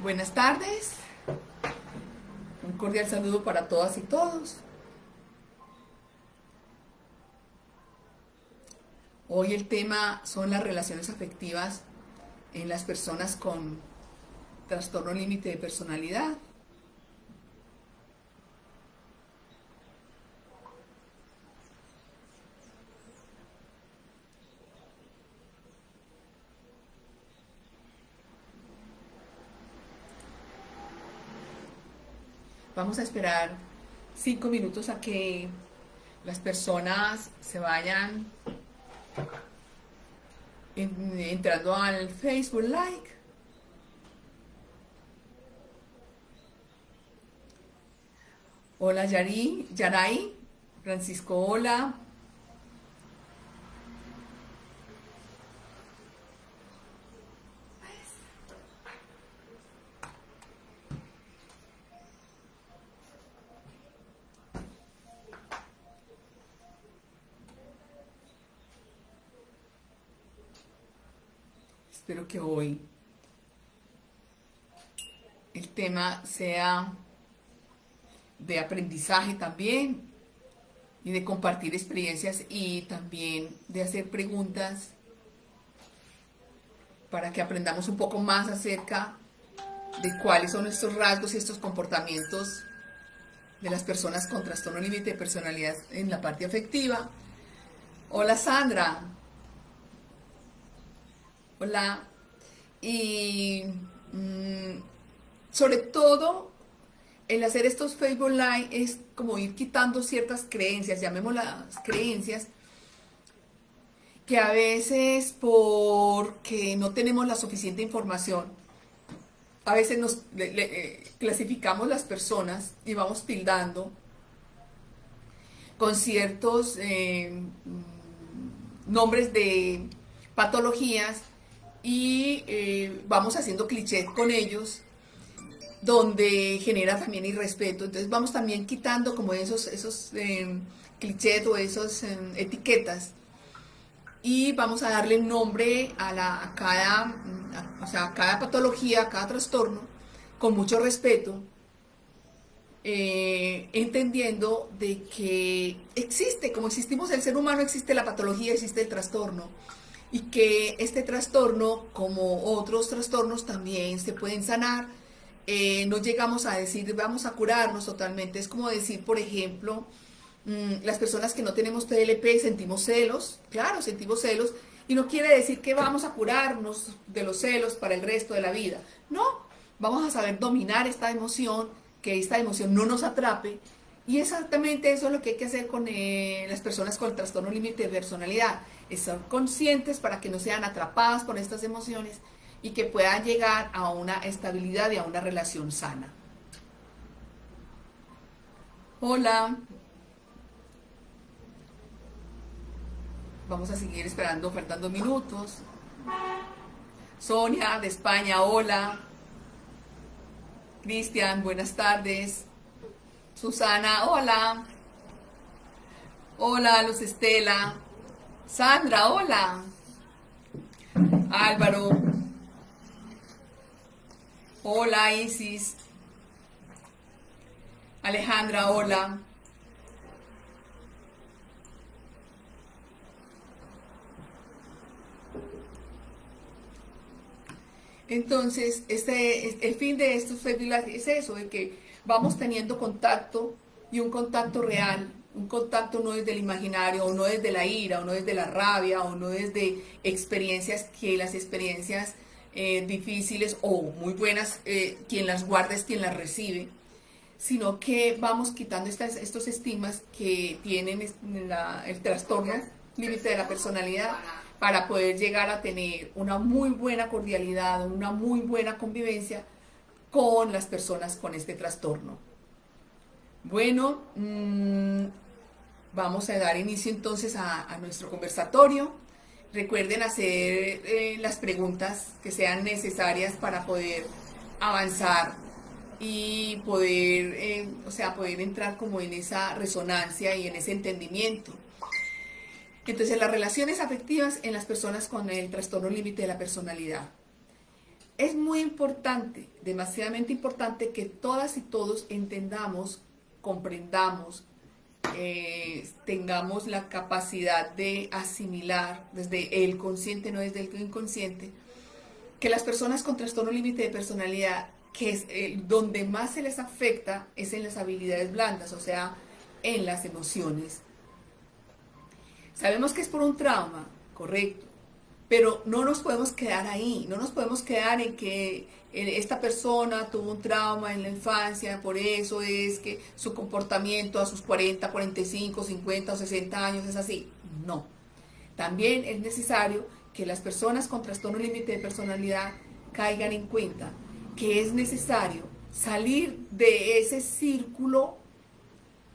Buenas tardes, un cordial saludo para todas y todos. Hoy el tema son las relaciones afectivas en las personas con trastorno límite de personalidad. Vamos a esperar 5 minutos a que las personas se vayan entrando al Facebook Live. Hola Yaray, Francisco, hola. Espero que hoy el tema sea de aprendizaje también y de compartir experiencias y también de hacer preguntas para que aprendamos un poco más acerca de cuáles son estos rasgos y estos comportamientos de las personas con trastorno límite de personalidad en la parte afectiva. Hola Sandra. Hola. Y sobre todo el hacer estos Facebook Live es como ir quitando ciertas creencias, llamémoslas creencias, que a veces porque no tenemos la suficiente información, a veces nos clasificamos las personas y vamos tildando con ciertos nombres de patologías y vamos haciendo clichés con ellos, donde genera también irrespeto. Entonces vamos también quitando como esos clichés o esas etiquetas y vamos a darle nombre a cada patología, a cada trastorno, con mucho respeto, entendiendo de que existe, como existimos el ser humano, existe la patología, existe el trastorno, y que este trastorno, como otros trastornos, también se pueden sanar. No llegamos a decir vamos a curarnos totalmente. Es como decir, por ejemplo, las personas que no tenemos TLP sentimos celos. Claro, sentimos celos, y no quiere decir que vamos a curarnos de los celos para el resto de la vida. No, vamos a saber dominar esta emoción, que esta emoción no nos atrape, y exactamente eso es lo que hay que hacer con las personas con el trastorno límite de personalidad. Estar conscientes para que no sean atrapadas por estas emociones y que puedan llegar a una estabilidad y a una relación sana. Hola. Vamos a seguir esperando, faltando minutos. Sonia, de España, hola. Cristian, buenas tardes. Susana, hola. Hola, Luz Estela. Sandra, hola. Álvaro. Hola Isis. Alejandra, hola. Entonces, el fin de estos webinars es eso, de que vamos teniendo contacto, y un contacto real, un contacto no desde el imaginario, o no desde la ira, o no desde la rabia, o no desde experiencias, que las experiencias difíciles o muy buenas, quien las guarda es quien las recibe, sino que vamos quitando estos estigmas que tienen el trastorno límite de la personalidad, para poder llegar a tener una muy buena cordialidad, una muy buena convivencia con las personas con este trastorno. Bueno, vamos a dar inicio entonces a nuestro conversatorio. Recuerden hacer las preguntas que sean necesarias para poder avanzar y poder, poder entrar como en esa resonancia y en ese entendimiento. Entonces, las relaciones afectivas en las personas con el trastorno límite de la personalidad. Es muy importante, demasiadamente importante, que todas y todos entendamos, comprendamos, tengamos la capacidad de asimilar desde el consciente, no desde el inconsciente, que las personas con trastorno límite de personalidad, que es donde más se les afecta es en las habilidades blandas, o sea, en las emociones. Sabemos que es por un trauma, correcto, pero no nos podemos quedar ahí, no nos podemos quedar en que esta persona tuvo un trauma en la infancia, por eso es que su comportamiento a sus 40, 45, 50 o 60 años es así. No. También es necesario que las personas con trastorno límite de personalidad caigan en cuenta que es necesario salir de ese círculo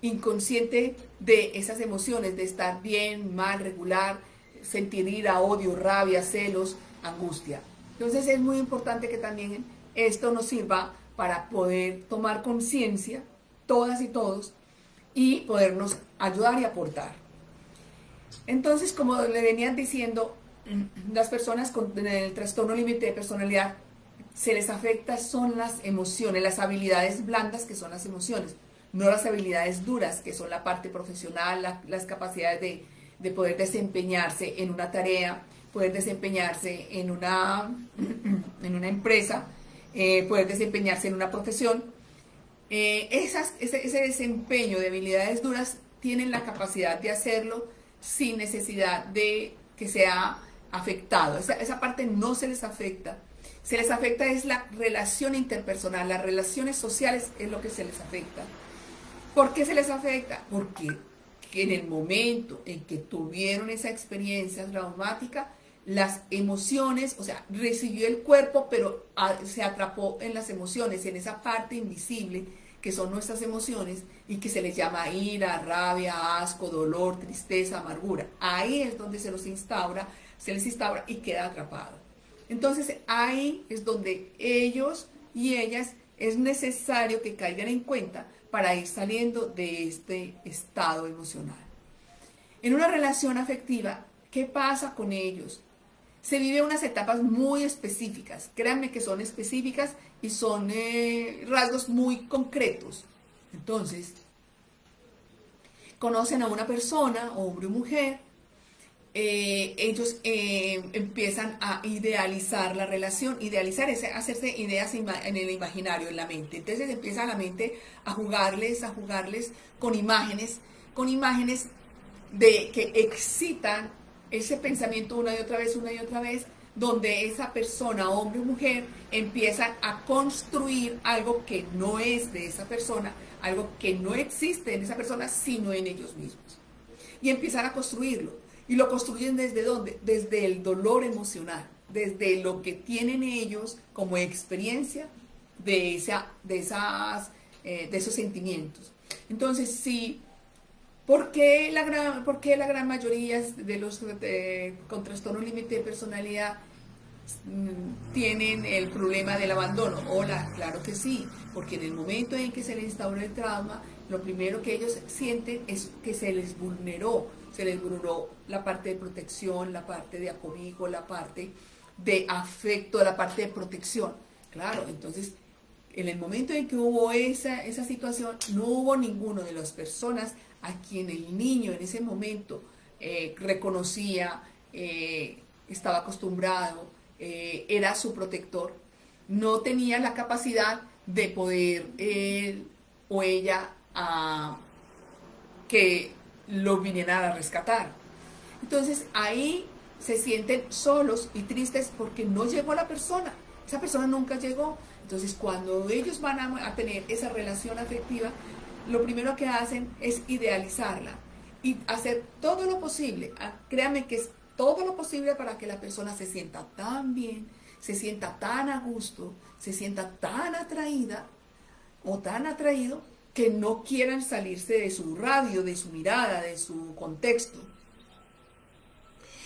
inconsciente de esas emociones, de estar bien, mal, regular, sentir ira, odio, rabia, celos, angustia. Entonces es muy importante que también esto nos sirva para poder tomar conciencia, todas y todos, y podernos ayudar y aportar. Entonces, como le venían diciendo, las personas con el trastorno límite de personalidad se les afecta son las emociones, las habilidades blandas que son las emociones, no las habilidades duras que son la parte profesional, las capacidades de poder desempeñarse en una tarea, poder desempeñarse en una empresa, poder desempeñarse en una profesión. Ese desempeño de habilidades duras tienen la capacidad de hacerlo sin necesidad de que sea afectado. Esa parte no se les afecta. Se les afecta es la relación interpersonal, las relaciones sociales es lo que se les afecta. ¿Por qué se les afecta? Porque en el momento en que tuvieron esa experiencia traumática, las emociones, o sea, recibió el cuerpo, pero se atrapó en las emociones, en esa parte invisible que son nuestras emociones y que se les llama ira, rabia, asco, dolor, tristeza, amargura. Ahí es donde se les instaura y queda atrapado. Entonces ahí es donde ellos y ellas es necesario que caigan en cuenta para ir saliendo de este estado emocional. En una relación afectiva, ¿qué pasa con ellos? Se viven unas etapas muy específicas, créanme que son específicas y son rasgos muy concretos. Entonces, conocen a una persona, hombre o mujer, ellos empiezan a idealizar la relación. Idealizar es hacerse ideas en el imaginario, en la mente. Entonces empieza la mente a jugarles con imágenes que excitan ese pensamiento una y otra vez, donde esa persona, hombre o mujer, empiezan a construir algo que no es de esa persona, algo que no existe en esa persona, sino en ellos mismos. Y empiezan a construirlo. Y lo construyen ¿desde dónde? Desde el dolor emocional, desde lo que tienen ellos como experiencia de esos sentimientos. Entonces, sí, ¿por qué la gran mayoría de los con trastorno límite de personalidad tienen el problema del abandono? Hola, claro que sí, porque en el momento en que se les instaura el trauma, lo primero que ellos sienten es que se les vulneró la parte de protección, la parte de acobijo, la parte de afecto, la parte de protección. Claro, entonces, en el momento en que hubo esa situación, no hubo ninguno de las personas a quien el niño en ese momento reconocía, estaba acostumbrado, era su protector, no tenía la capacidad de poder él o ella que lo vinieran a rescatar. Entonces ahí se sienten solos y tristes porque no llegó la persona, esa persona nunca llegó. Entonces cuando ellos van a tener esa relación afectiva, lo primero que hacen es idealizarla y hacer todo lo posible, créanme que es todo lo posible para que la persona se sienta tan bien, se sienta tan a gusto, se sienta tan atraída o tan atraído que no quieran salirse de su radio, de su mirada, de su contexto.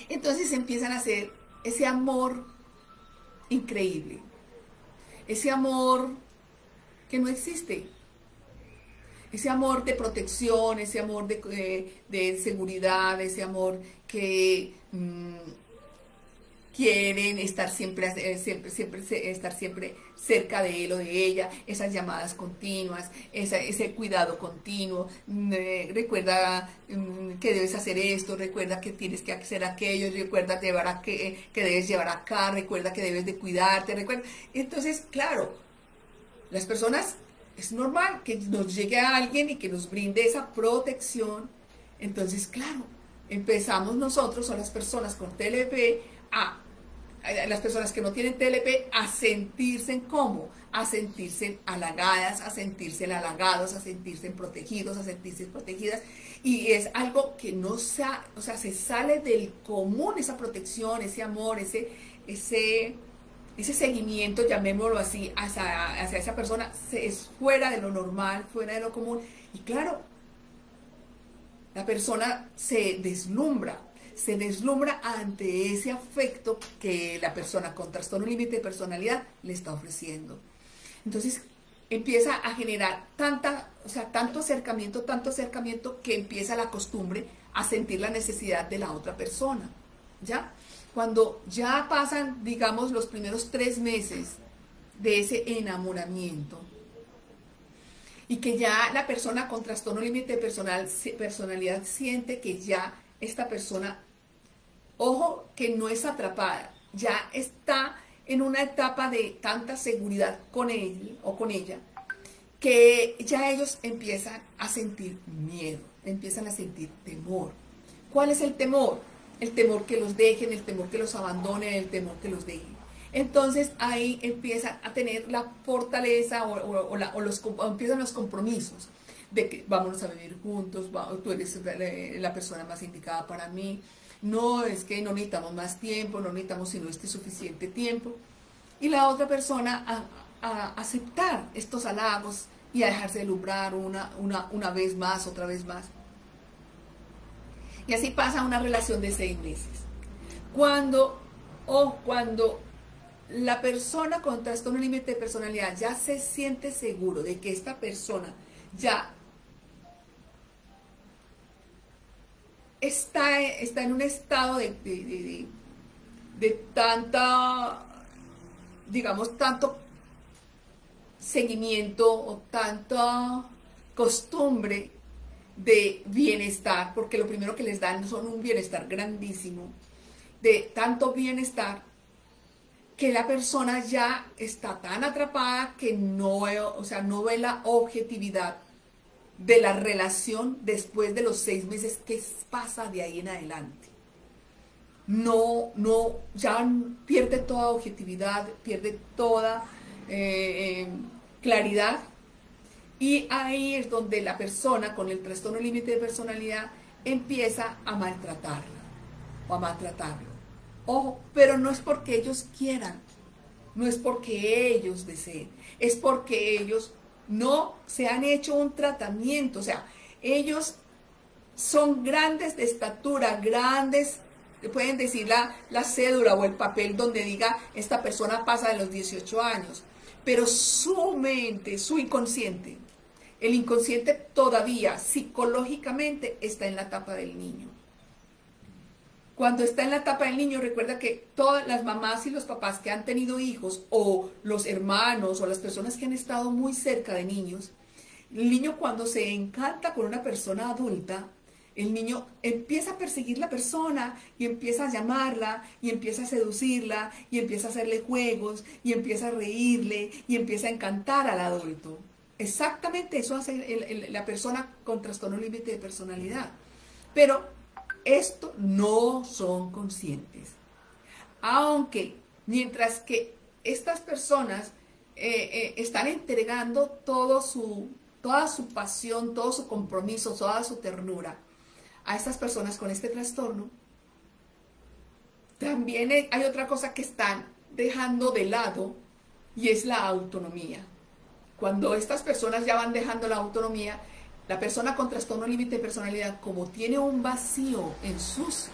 Entonces empiezan a hacer ese amor increíble, ese amor que no existe, ese amor de protección, ese amor de seguridad, ese amor que quieren estar estar siempre cerca de él o de ella, esas llamadas continuas, ese cuidado continuo. Recuerda que debes hacer esto, recuerda que tienes que hacer aquello, recuerda que debes llevar acá, recuerda que debes de cuidarte, recuerda. Entonces, claro, las personas, es normal que nos llegue a alguien y que nos brinde esa protección. Entonces, claro, empezamos nosotros o las personas con TLP a las personas que no tienen TLP a sentirse como, a sentirse halagadas, a sentirse halagados, a sentirse protegidos, a sentirse protegidas. Y es algo que no se, o sea, se sale del común, esa protección, ese amor, ese seguimiento, llamémoslo así, hacia esa persona, es fuera de lo normal, fuera de lo común. Y claro, la persona se deslumbra ante ese afecto que la persona con trastorno límite de personalidad le está ofreciendo. Entonces empieza a generar tanto acercamiento que empieza la costumbre a sentir la necesidad de la otra persona, ¿ya? Cuando ya pasan, digamos, los primeros 3 meses de ese enamoramiento, y que ya la persona con trastorno límite de personalidad siente que ya esta persona, ojo, que no es atrapada, ya está en una etapa de tanta seguridad con él o con ella, que ya ellos empiezan a sentir miedo, empiezan a sentir temor. ¿Cuál es el temor? El temor que los dejen, el temor que los abandonen, el temor que los dejen. Entonces ahí empiezan a tener la fortaleza o empiezan los compromisos de que vámonos a vivir juntos, tú eres la persona más indicada para mí, no, es que no necesitamos más tiempo, no necesitamos sino este suficiente tiempo. Y la otra persona a aceptar estos halagos y a dejarse deslumbrar una vez más, otra vez más. Y así pasa una relación de 6 meses. Cuando la persona con trastorno límite de personalidad ya se siente seguro de que esta persona ya está en un estado de tanta, digamos, tanto seguimiento o tanta costumbre de bienestar, porque lo primero que les dan son un bienestar grandísimo, de tanto bienestar, que la persona ya está tan atrapada que no ve la objetividad de la relación después de los 6 meses que pasa de ahí en adelante. Ya pierde toda objetividad, pierde toda claridad, y ahí es donde la persona con el trastorno límite de personalidad empieza a maltratarla o a maltratarlo. Ojo, pero no es porque ellos quieran, no es porque ellos deseen, es porque ellos no se han hecho un tratamiento. O sea, ellos son grandes de estatura, grandes, pueden decir la cédula o el papel donde diga esta persona pasa de los 18 años, pero su mente, su inconsciente, el inconsciente todavía psicológicamente está en la etapa del niño. Cuando está en la etapa del niño, recuerda que todas las mamás y los papás que han tenido hijos, o los hermanos, o las personas que han estado muy cerca de niños, el niño cuando se encanta con una persona adulta, el niño empieza a perseguir la persona y empieza a llamarla y empieza a seducirla y empieza a hacerle juegos y empieza a reírle y empieza a encantar al adulto. Exactamente eso hace la persona con trastorno límite de personalidad. Pero esto no son conscientes. Aunque mientras que estas personas están entregando toda su pasión, todo su compromiso, toda su ternura a estas personas con este trastorno, también hay otra cosa que están dejando de lado, y es la autonomía. Cuando estas personas ya van dejando la autonomía, la persona con trastorno límite de personalidad, como tiene un vacío en sus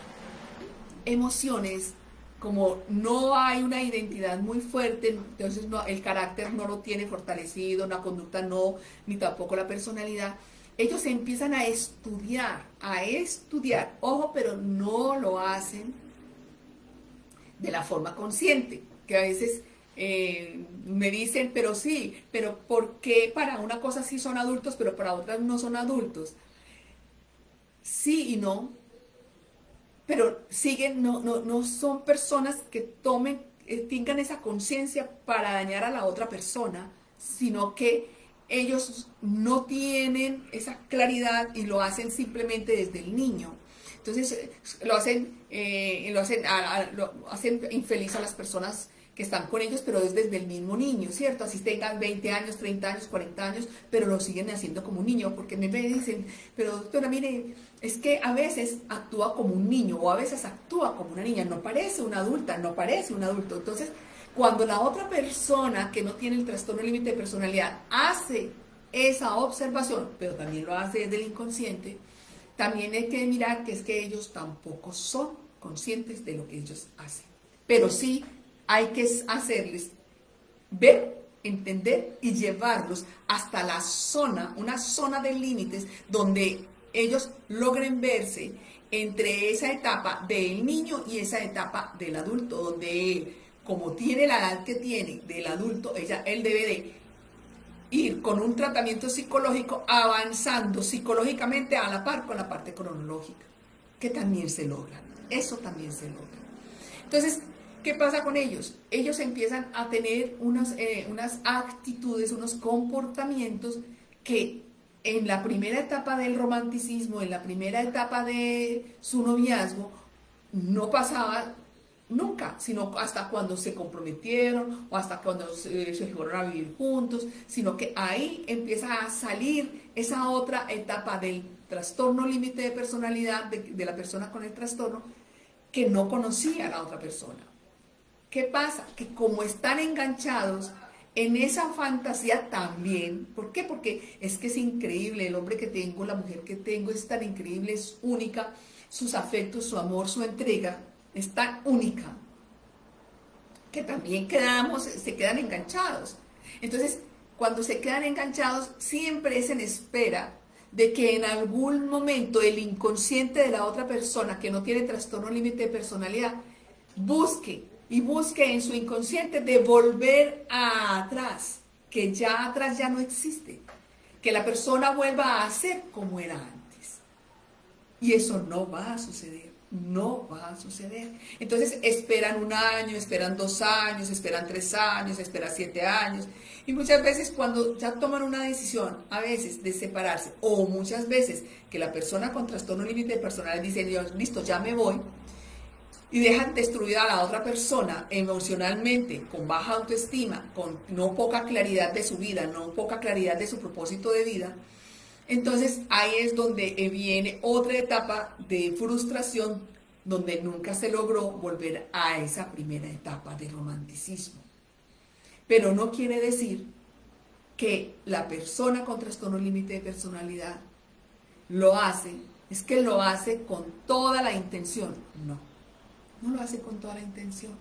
emociones, como no hay una identidad muy fuerte, entonces el carácter no lo tiene fortalecido, la conducta no, ni tampoco la personalidad, ellos empiezan a estudiar, ojo, pero no lo hacen de la forma consciente, que a veces me dicen, pero sí, pero ¿por qué para una cosa sí son adultos, pero para otras no son adultos? Sí y no, pero siguen, no son personas que tengan esa conciencia para dañar a la otra persona, sino que ellos no tienen esa claridad y lo hacen simplemente desde el niño. Entonces lo hacen infeliz a las personas que están con ellos, pero es desde el mismo niño, ¿cierto? Así tengan 20 años, 30 años, 40 años, pero lo siguen haciendo como un niño, porque me dicen, pero doctora, mire, es que a veces actúa como un niño o a veces actúa como una niña, no parece una adulta, no parece un adulto. Entonces, cuando la otra persona que no tiene el trastorno límite de personalidad hace esa observación, pero también lo hace desde el inconsciente, también hay que mirar que es que ellos tampoco son conscientes de lo que ellos hacen. Pero sí hay que hacerles ver, entender y llevarlos hasta la zona, una zona de límites donde ellos logren verse entre esa etapa del niño y esa etapa del adulto, donde él, como tiene la edad que tiene del adulto, él debe de ir con un tratamiento psicológico avanzando psicológicamente a la par con la parte cronológica, que también se logra, eso también se logra. Entonces, ¿qué pasa con ellos? Ellos empiezan a tener unas actitudes, unos comportamientos que en la primera etapa del romanticismo, en la primera etapa de su noviazgo, no pasaba nunca, sino hasta cuando se comprometieron o hasta cuando se fueron a vivir juntos, sino que ahí empieza a salir esa otra etapa del trastorno límite de personalidad de la persona con el trastorno que no conocía a la otra persona. ¿Qué pasa? Que como están enganchados en esa fantasía también, ¿por qué? Porque es que es increíble, el hombre que tengo, la mujer que tengo es tan increíble, es única, sus afectos, su amor, su entrega, es tan única, que también se quedan enganchados. Entonces, cuando se quedan enganchados, siempre es en espera de que en algún momento el inconsciente de la otra persona que no tiene trastorno límite de personalidad busque en su inconsciente de volver atrás, que ya atrás ya no existe, que la persona vuelva a ser como era antes. Y eso no va a suceder, no va a suceder. Entonces esperan 1 año, esperan 2 años, esperan 3 años, esperan 7 años. Y muchas veces cuando ya toman una decisión, a veces de separarse, o muchas veces que la persona con trastorno límite de personalidad dice, listo, ya me voy, y dejan destruida a la otra persona emocionalmente, con baja autoestima, con no poca claridad de su vida, no poca claridad de su propósito de vida, entonces ahí es donde viene otra etapa de frustración, donde nunca se logró volver a esa primera etapa de romanticismo. Pero no quiere decir que la persona con trastorno límite de personalidad lo hace con toda la intención, no lo hace con toda la intención.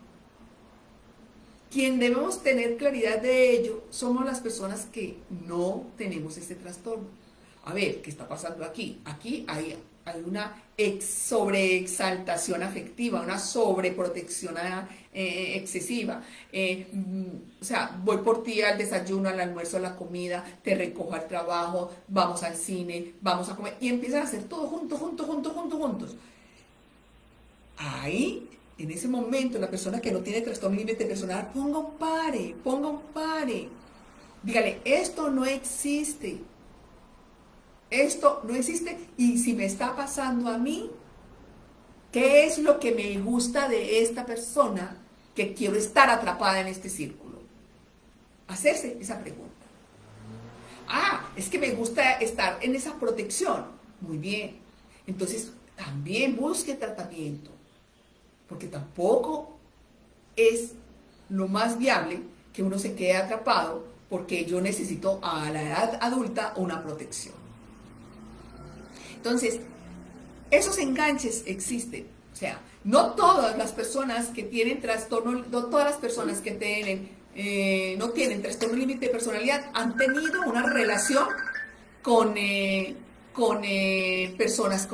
Quien debemos tener claridad de ello somos las personas que no tenemos este trastorno. A ver, ¿qué está pasando aquí? Aquí hay una sobreexaltación afectiva, una sobreprotección excesiva. O sea, voy por ti al desayuno, al almuerzo, a la comida, te recojo al trabajo, vamos al cine, vamos a comer, y empiezan a hacer todo juntos. Ahí, en ese momento, la persona que no tiene trastorno límite personal, ponga un pare. Dígale, esto no existe. Esto no existe, y si me está pasando a mí, ¿qué es lo que me gusta de esta persona que quiero estar atrapada en este círculo? Hacerse esa pregunta. Es que me gusta estar en esa protección. Muy bien. Entonces, también busque tratamiento, porque tampoco es lo más viable que uno se quede atrapado porque yo necesito a la edad adulta una protección. Entonces, esos enganches existen. O sea, no todas las personas que tienen trastorno, no todas las personas que no tienen trastorno límite de personalidad han tenido una relación con personas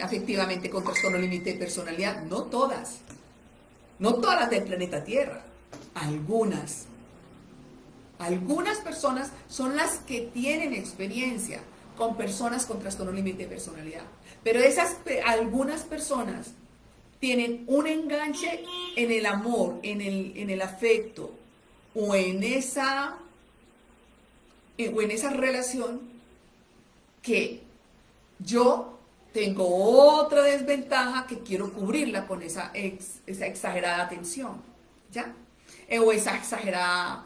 afectivamente con trastorno límite de personalidad. No todas. No todas las del planeta Tierra, algunas. Algunas personas son las que tienen experiencia con personas con trastorno límite de personalidad. Pero algunas personas tienen un enganche en el amor, en el afecto o en esa relación que yo tengo otra desventaja que quiero cubrirla con esa exagerada atención, ¿ya? O esa exagerada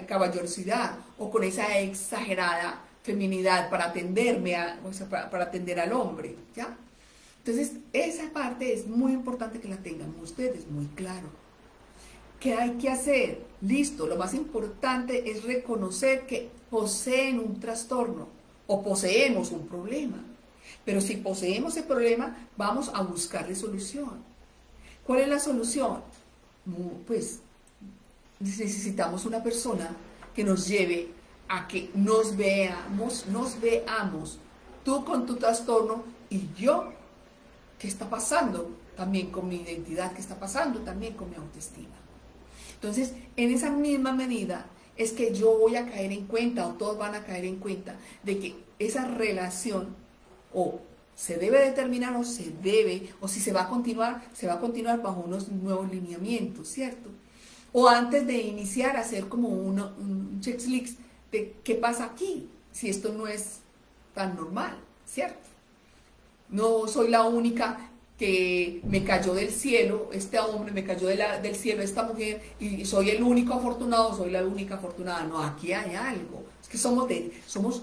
caballerosidad, o con esa exagerada feminidad para para atender al hombre, ¿ya? Entonces, esa parte es muy importante que la tengan ustedes muy claro. ¿Qué hay que hacer? Listo, lo más importante es reconocer que poseen un trastorno o poseemos un problema. Pero si poseemos el problema, vamos a buscarle solución. ¿Cuál es la solución? Pues necesitamos una persona que nos lleve a que nos veamos, tú con tu trastorno y yo, ¿qué está pasando también con mi identidad? ¿Qué está pasando también con mi autoestima? Entonces, en esa misma medida es que yo voy a caer en cuenta, o todos van a caer en cuenta, de que esa relación o se debe determinar o si se va a continuar bajo unos nuevos lineamientos, ¿cierto? O antes de iniciar, hacer como un checklist de qué pasa aquí, si esto no es tan normal, ¿cierto? No soy la única que me cayó del cielo, este hombre me cayó del cielo, esta mujer, y soy el único afortunado, soy la única afortunada. No, aquí hay algo. Es que somos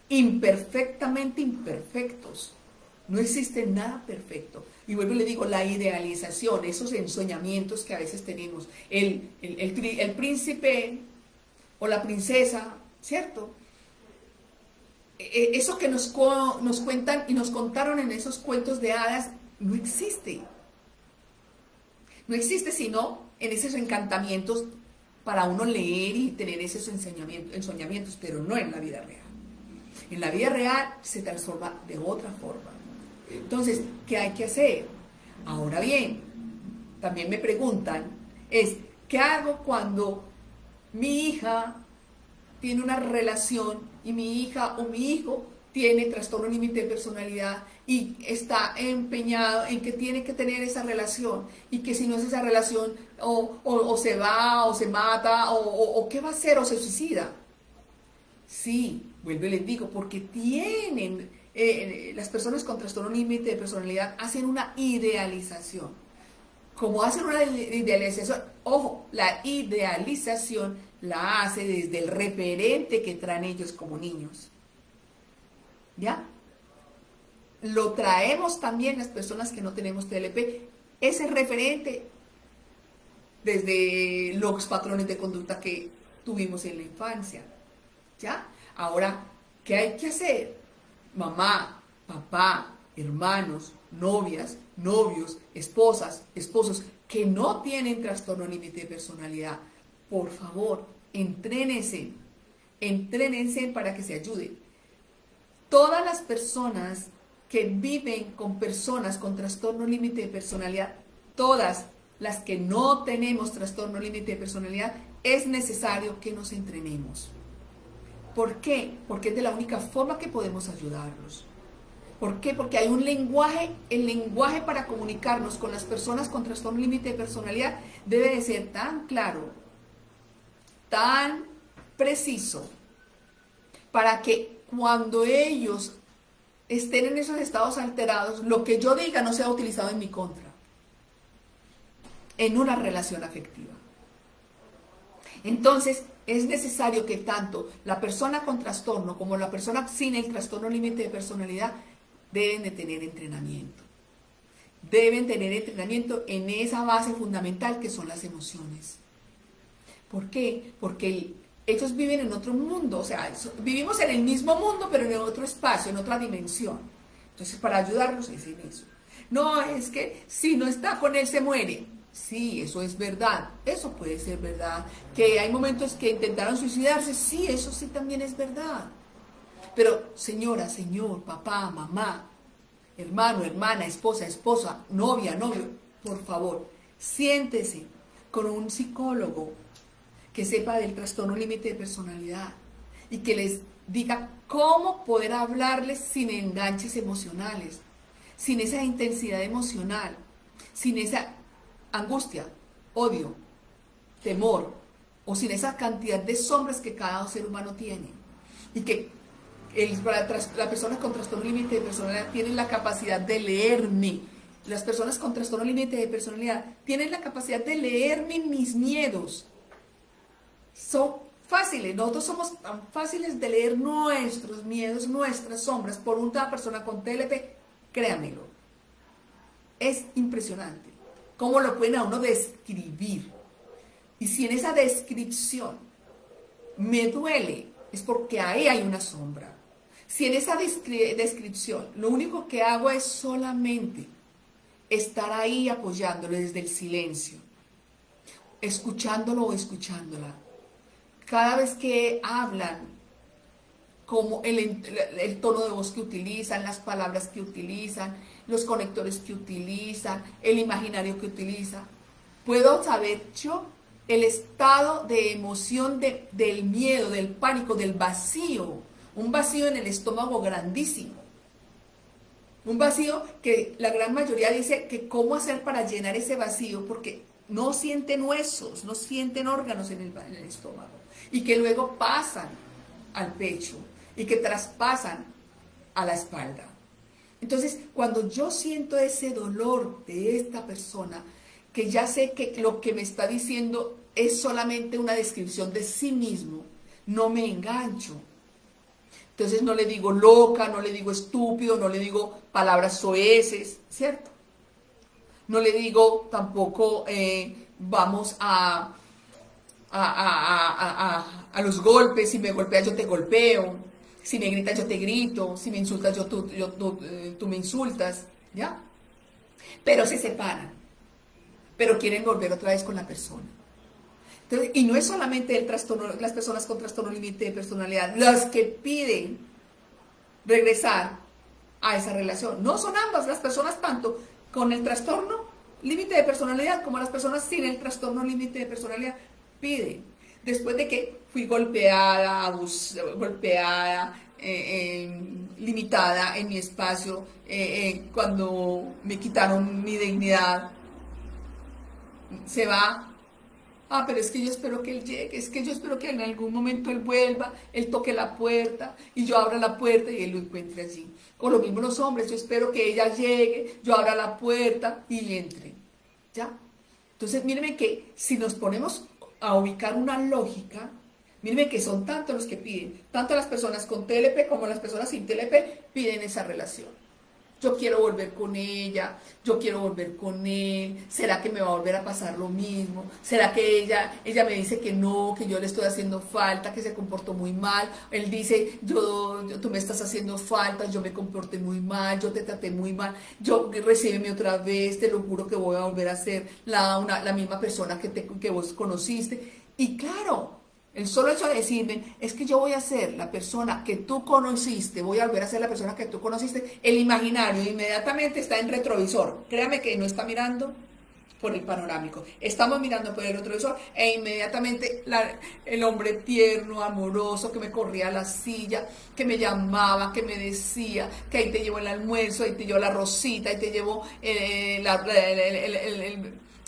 imperfectamente imperfectos. No existe nada perfecto. Y vuelvo y le digo, la idealización, esos ensoñamientos que a veces tenemos, el príncipe o la princesa, ¿cierto? Eso que nos cuentan y nos contaron en esos cuentos de hadas, no existe. No existe sino en esos encantamientos para uno leer y tener esos ensoñamientos, pero no en la vida real. En la vida real se transforma de otra forma. Entonces, ¿qué hay que hacer? Ahora bien, también me preguntan, ¿qué hago cuando mi hija tiene una relación y mi hija o mi hijo tiene trastorno límite de personalidad y está empeñado en que tiene que tener esa relación y que si no es esa relación o se va o se mata o qué va a hacer o se suicida? Sí, vuelvo y les digo, porque las personas con trastorno límite de personalidad hacen una idealización. Como hacen una idealización, ojo, la idealización la hace desde el referente que traen ellos como niños. ¿Ya? Lo traemos también las personas que no tenemos TLP, ese referente desde los patrones de conducta que tuvimos en la infancia. ¿Ya? Ahora, ¿qué hay que hacer? Mamá, papá, hermanos, novias, novios, esposas, esposos que no tienen trastorno límite de personalidad, por favor, entrénense para que se ayuden. Todas las personas que viven con personas con trastorno límite de personalidad, todas las que no tenemos trastorno límite de personalidad, es necesario que nos entrenemos. ¿Por qué? Porque es de la única forma que podemos ayudarlos. ¿Por qué? Porque hay un lenguaje, el lenguaje para comunicarnos con las personas con trastorno límite de personalidad debe de ser tan claro, tan preciso, para que cuando ellos estén en esos estados alterados, lo que yo diga no sea utilizado en mi contra, en una relación afectiva. Entonces, es necesario que tanto la persona con trastorno como la persona sin el trastorno límite de personalidad deben de tener entrenamiento. Deben tener entrenamiento en esa base fundamental que son las emociones. ¿Por qué? Porque ellos viven en otro mundo, o sea, vivimos en el mismo mundo, pero en otro espacio, en otra dimensión. Entonces, para ayudarlos es en eso. No, es que si no está con él se muere. Sí, eso es verdad, eso puede ser verdad. Que hay momentos que intentaron suicidarse, sí, eso sí también es verdad. Pero señora, señor, papá, mamá, hermano, hermana, esposa, esposa, novia, novio, por favor, Siéntese con un psicólogo que sepa del trastorno límite de personalidad y que les diga cómo poder hablarles sin enganches emocionales, sin esa intensidad emocional, sin esa angustia, odio, temor o sin esa cantidad de sombras que cada ser humano tiene. Y que las personas con trastorno límite de personalidad tienen la capacidad de leerme. Las personas con trastorno límite de personalidad tienen la capacidad de leerme mis miedos. Son fáciles, nosotros somos tan fáciles de leer nuestros miedos, nuestras sombras por una persona con TLP, créanmelo. Es impresionante cómo lo pueden a uno describir. Y si en esa descripción me duele, es porque ahí hay una sombra. Si en esa descripción lo único que hago es solamente estar ahí apoyándolo desde el silencio, escuchándolo o escuchándola, cada vez que hablan, como el tono de voz que utilizan, las palabras que utilizan, los conectores que utilizan, el imaginario que utilizan, puedo saber yo el estado de emoción del miedo, del pánico, del vacío, un vacío en el estómago grandísimo, un vacío que la gran mayoría dice que cómo hacer para llenar ese vacío, porque no sienten huesos, no sienten órganos en el estómago, y que luego pasan al pecho y que traspasan a la espalda. Entonces, cuando yo siento ese dolor de esta persona, que ya sé que lo que me está diciendo es solamente una descripción de sí mismo, no me engancho. Entonces no le digo loca, no le digo estúpido, no le digo palabras soeces, ¿cierto? No le digo tampoco vamos a los golpes, si me golpeas yo te golpeo, si me gritas yo te grito, si me insultas tú me insultas, ¿ya? Pero se separan, pero quieren volver otra vez con la persona. Entonces, y no es solamente el trastorno, las personas con trastorno límite de personalidad las que piden regresar a esa relación. No son ambas las personas, tanto con el trastorno límite de personalidad como las personas sin el trastorno límite de personalidad piden. Después de que fui golpeada, limitada en mi espacio, cuando me quitaron mi dignidad, se va. Ah, pero es que yo espero que él llegue, es que yo espero que en algún momento él vuelva, él toque la puerta y yo abra la puerta y él lo encuentre allí. O lo mismo los hombres, yo espero que ella llegue, yo abra la puerta y entre. ¿Ya? Entonces, mírenme que si nos ponemos a ubicar una lógica, mírenme que son tantos los que piden, tanto las personas con TLP como las personas sin TLP piden esa relación. Yo quiero volver con ella, yo quiero volver con él, ¿será que me va a volver a pasar lo mismo? ¿Será que ella me dice que no, que yo le estoy haciendo falta, que se comportó muy mal? Él dice, tú me estás haciendo falta, yo me comporté muy mal, yo te traté muy mal, recíbeme otra vez, te lo juro que voy a volver a ser la misma persona que vos conociste. Y claro, el solo hecho de decirme, es que yo voy a ser la persona que tú conociste, voy a volver a ser la persona que tú conociste, el imaginario inmediatamente está en retrovisor. Créame que no está mirando por el panorámico, estamos mirando por el retrovisor e inmediatamente el hombre tierno, amoroso, que me corría a la silla, que me llamaba, que me decía, que ahí te llevo el almuerzo, ahí te llevo la rosita, ahí te llevo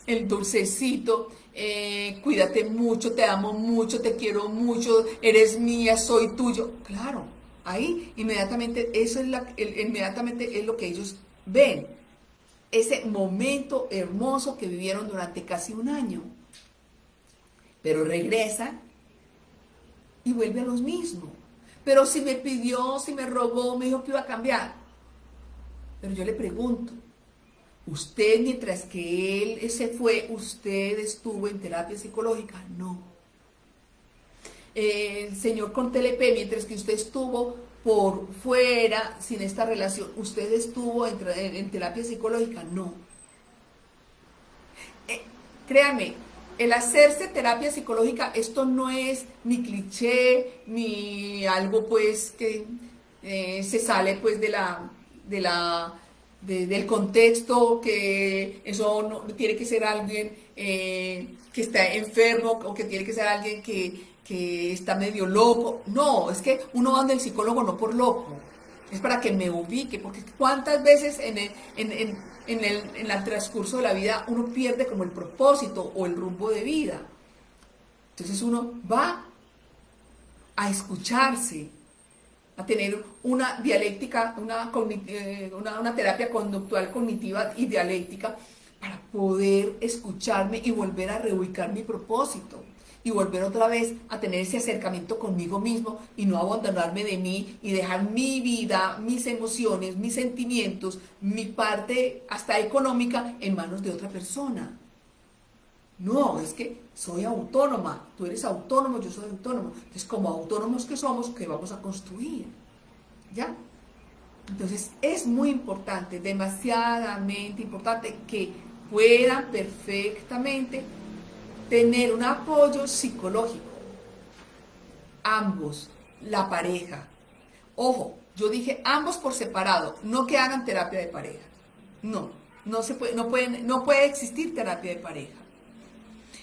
el dulcecito, cuídate mucho, te amo mucho, te quiero mucho, eres mía, soy tuyo. Claro, ahí inmediatamente eso es inmediatamente es lo que ellos ven. Ese momento hermoso que vivieron durante casi un año. Pero regresan y vuelve a los mismos. Pero si me pidió, si me rogó, me dijo que iba a cambiar. Pero yo le pregunto, ¿usted mientras que él se fue, usted estuvo en terapia psicológica? No. El señor con TLP, mientras que usted estuvo por fuera, sin esta relación, ¿usted estuvo en terapia psicológica? No. Créanme, el hacerse terapia psicológica, esto no es ni cliché, ni algo pues que se sale pues de la del contexto, que eso no, tiene que ser alguien que está enfermo o que tiene que ser alguien que está medio loco. No, es que uno va donde el psicólogo no por loco, es para que me ubique, porque cuántas veces en el transcurso de la vida uno pierde como el propósito o el rumbo de vida. Entonces uno va a escucharse, a tener una dialéctica, una terapia conductual cognitiva y dialéctica para poder escucharme y volver a reubicar mi propósito y volver otra vez a tener ese acercamiento conmigo mismo y no abandonarme de mí y dejar mi vida, mis emociones, mis sentimientos, mi parte hasta económica en manos de otra persona. No, es que soy autónoma, tú eres autónomo, yo soy autónomo. Entonces, como autónomos que somos, ¿qué vamos a construir? ¿Ya? Entonces, es muy importante, demasiadamente importante, que puedan perfectamente tener un apoyo psicológico. Ambos, la pareja. Ojo, yo dije ambos por separado, no que hagan terapia de pareja. No, no se puede, no puede existir terapia de pareja.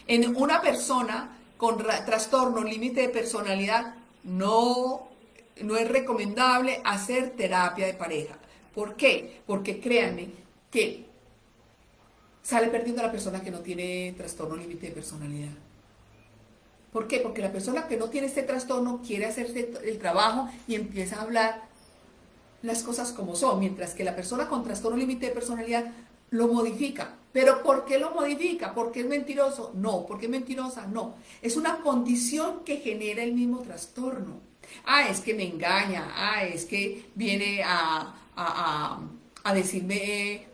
En una persona con trastorno límite de personalidad no es recomendable hacer terapia de pareja. ¿Por qué? Porque créanme que sale perdiendo la persona que no tiene trastorno límite de personalidad. ¿Por qué? Porque la persona que no tiene este trastorno quiere hacerse el trabajo y empieza a hablar las cosas como son, mientras que la persona con trastorno límite de personalidad lo modifica. ¿Pero por qué lo modifica? ¿Porque es mentiroso? No. ¿Por qué es mentirosa? No. Es una condición que genera el mismo trastorno. Ah, es que me engaña. Ah, es que viene a decirme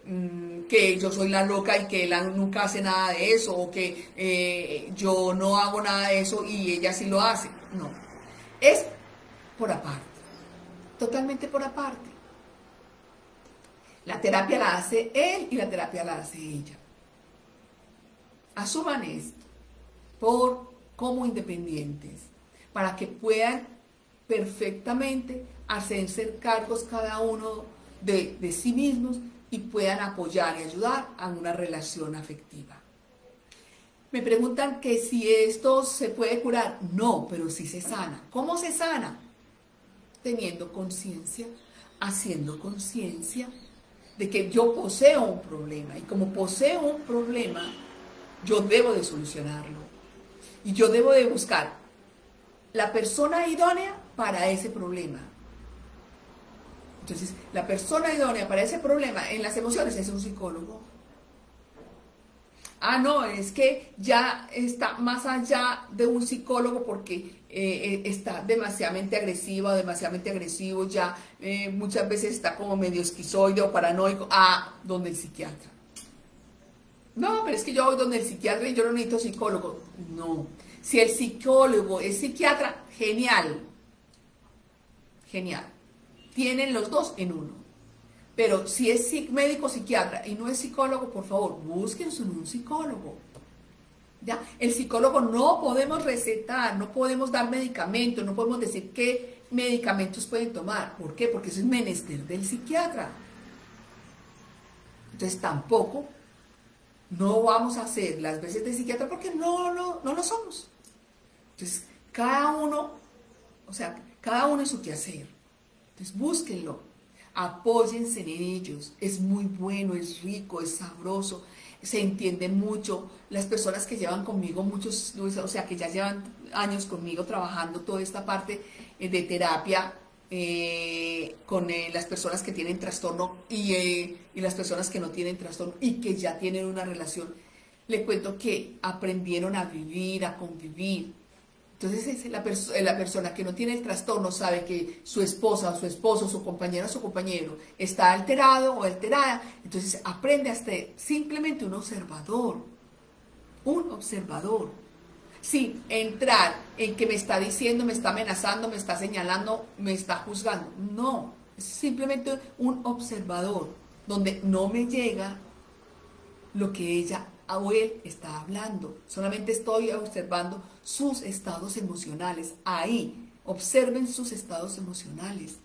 que yo soy la loca y que él nunca hace nada de eso, o que yo no hago nada de eso y ella sí lo hace. No. Es por aparte. Totalmente por aparte. La terapia la hace él y la terapia la hace ella. Asuman esto como independientes para que puedan perfectamente hacerse cargos cada uno de sí mismos y puedan apoyar y ayudar a una relación afectiva. Me preguntan que si esto se puede curar. No, pero sí se sana. ¿Cómo se sana? Teniendo conciencia, haciendo conciencia de que yo poseo un problema, y como poseo un problema, yo debo de solucionarlo y yo debo de buscar la persona idónea para ese problema. Entonces, la persona idónea para ese problema en las emociones es un psicólogo. Ah, no, es que ya está más allá de un psicólogo porque está demasiadamente agresiva o demasiadamente agresivo, ya muchas veces está como medio esquizoide o paranoico. Ah, donde el psiquiatra. No, pero es que yo voy donde el psiquiatra y yo no necesito psicólogo. No, si el psicólogo es psiquiatra, genial, genial. Tienen los dos en uno. Pero si es médico psiquiatra y no es psicólogo, por favor, búsquense un psicólogo. ¿Ya? El psicólogo no podemos recetar, no podemos dar medicamentos, no podemos decir qué medicamentos pueden tomar. ¿Por qué? Porque eso es menester del psiquiatra. Entonces tampoco no vamos a hacer las veces de psiquiatra porque no lo somos. Entonces cada uno en su quehacer. Entonces búsquenlo. Apóyense en ellos, es muy bueno, es rico, es sabroso, se entiende mucho. Las personas que llevan conmigo que ya llevan años conmigo trabajando toda esta parte de terapia con las personas que tienen trastorno y las personas que no tienen trastorno y que ya tienen una relación, le cuento que aprendieron a vivir, a convivir. Entonces la persona que no tiene el trastorno sabe que su esposa o su esposo, su compañero o su compañero está alterado o alterada, entonces aprende a ser simplemente un observador, sin entrar en que me está diciendo, me está amenazando, me está señalando, me está juzgando. No, es simplemente un observador, donde no me llega lo que ella o él está hablando. Solamente estoy observando sus estados emocionales. Ahí, observen sus estados emocionales.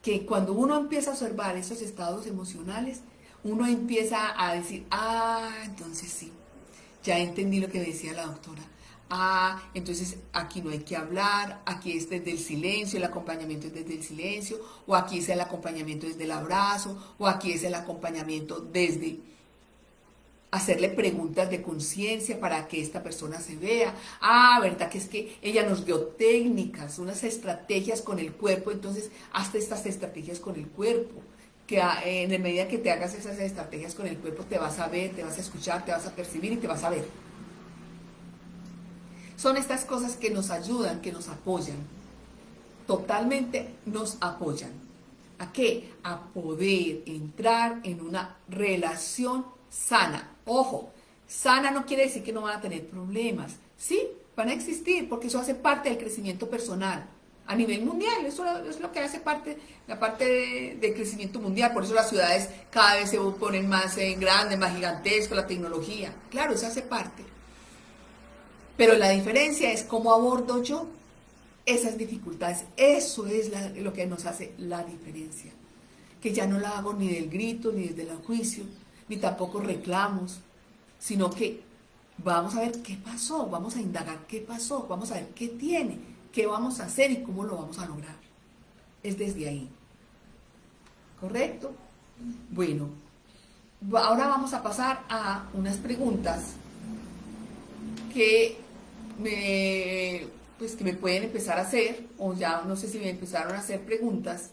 que cuando uno empieza a observar esos estados emocionales, uno empieza a decir, entonces sí, ya entendí lo que decía la doctora. Entonces aquí no hay que hablar, aquí es desde el silencio, el acompañamiento es desde el silencio, o aquí es el acompañamiento desde el abrazo, o aquí es el acompañamiento desde hacerle preguntas de conciencia para que esta persona se vea. ¿Verdad? Que es que ella nos dio técnicas, unas estrategias con el cuerpo, entonces hazte estas estrategias con el cuerpo, que en la medida que te hagas esas estrategias con el cuerpo te vas a ver, te vas a escuchar, te vas a percibir y te vas a ver. Son estas cosas que nos ayudan, que nos apoyan, totalmente nos apoyan. ¿A qué? A poder entrar en una relación sana. Ojo, sana no quiere decir que no van a tener problemas. Sí, van a existir porque eso hace parte del crecimiento personal a nivel mundial. Eso es lo que hace parte, la parte de crecimiento mundial. Por eso las ciudades cada vez se ponen más grandes, más gigantescas, la tecnología. Claro, eso hace parte. Pero la diferencia es cómo abordo yo esas dificultades. Eso es lo que nos hace la diferencia. Que ya no la hago ni del grito, ni desde el juicio, ni tampoco reclamos, sino que vamos a ver qué pasó, vamos a indagar qué pasó, vamos a ver qué tiene, qué vamos a hacer y cómo lo vamos a lograr. Es desde ahí. ¿Correcto? Bueno, ahora vamos a pasar a unas preguntas que me pueden empezar a hacer, o ya no sé si me empezaron a hacer preguntas.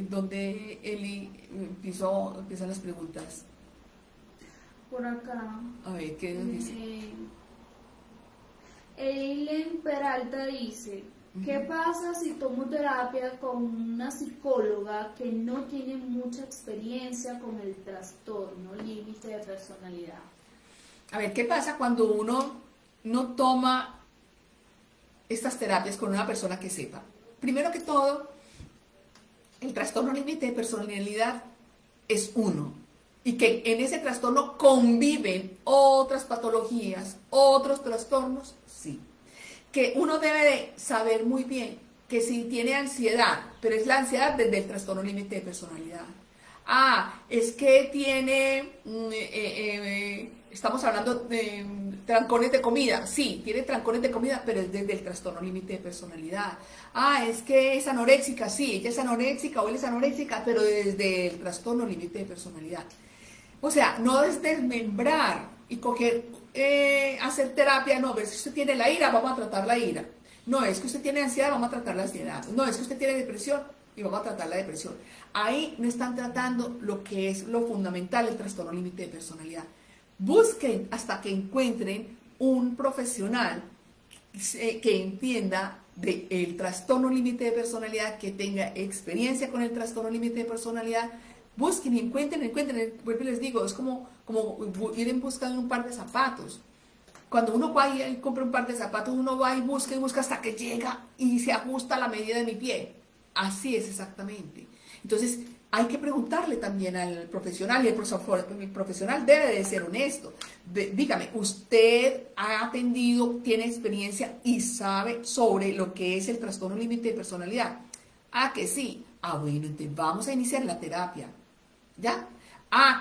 Donde Eli empiezan las preguntas. Por acá. A ver, ¿qué dice? Eileen Peralta dice, ¿qué pasa si tomo terapia con una psicóloga que no tiene mucha experiencia con el trastorno límite de personalidad? A ver, ¿qué pasa cuando uno no toma estas terapias con una persona que sepa? Primero que todo, el trastorno límite de personalidad es uno, y que en ese trastorno conviven otras patologías, otros trastornos, sí. Que uno debe de saber muy bien que si tiene ansiedad, pero es la ansiedad desde el trastorno límite de personalidad. Es que tiene, estamos hablando de trancones de comida. Sí, tiene trancones de comida, pero es desde el trastorno límite de personalidad. Es que es anoréxica. Sí, ella es anoréxica o él es anoréxica, pero desde el trastorno límite de personalidad. O sea, no es desmembrar y coger, hacer terapia. No, ver si usted tiene la ira, vamos a tratar la ira. No, es que usted tiene ansiedad, vamos a tratar la ansiedad. No, es que usted tiene depresión y vamos a tratar la depresión. Ahí no están tratando lo que es lo fundamental, el trastorno límite de personalidad. Busquen hasta que encuentren un profesional que entienda del trastorno límite de personalidad, que tenga experiencia con el trastorno límite de personalidad. Busquen y encuentren. Vuelvo y les digo, es como ir en busca de un par de zapatos. Cuando uno va y compra un par de zapatos, uno va y busca hasta que llega y se ajusta a la medida de mi pie. Así es exactamente. Entonces, hay que preguntarle también al profesional, y el profesional debe de ser honesto. Dígame, ¿usted ha atendido, tiene experiencia y sabe sobre lo que es el trastorno límite de personalidad? Que sí. Bueno, entonces vamos a iniciar la terapia. ¿Ya?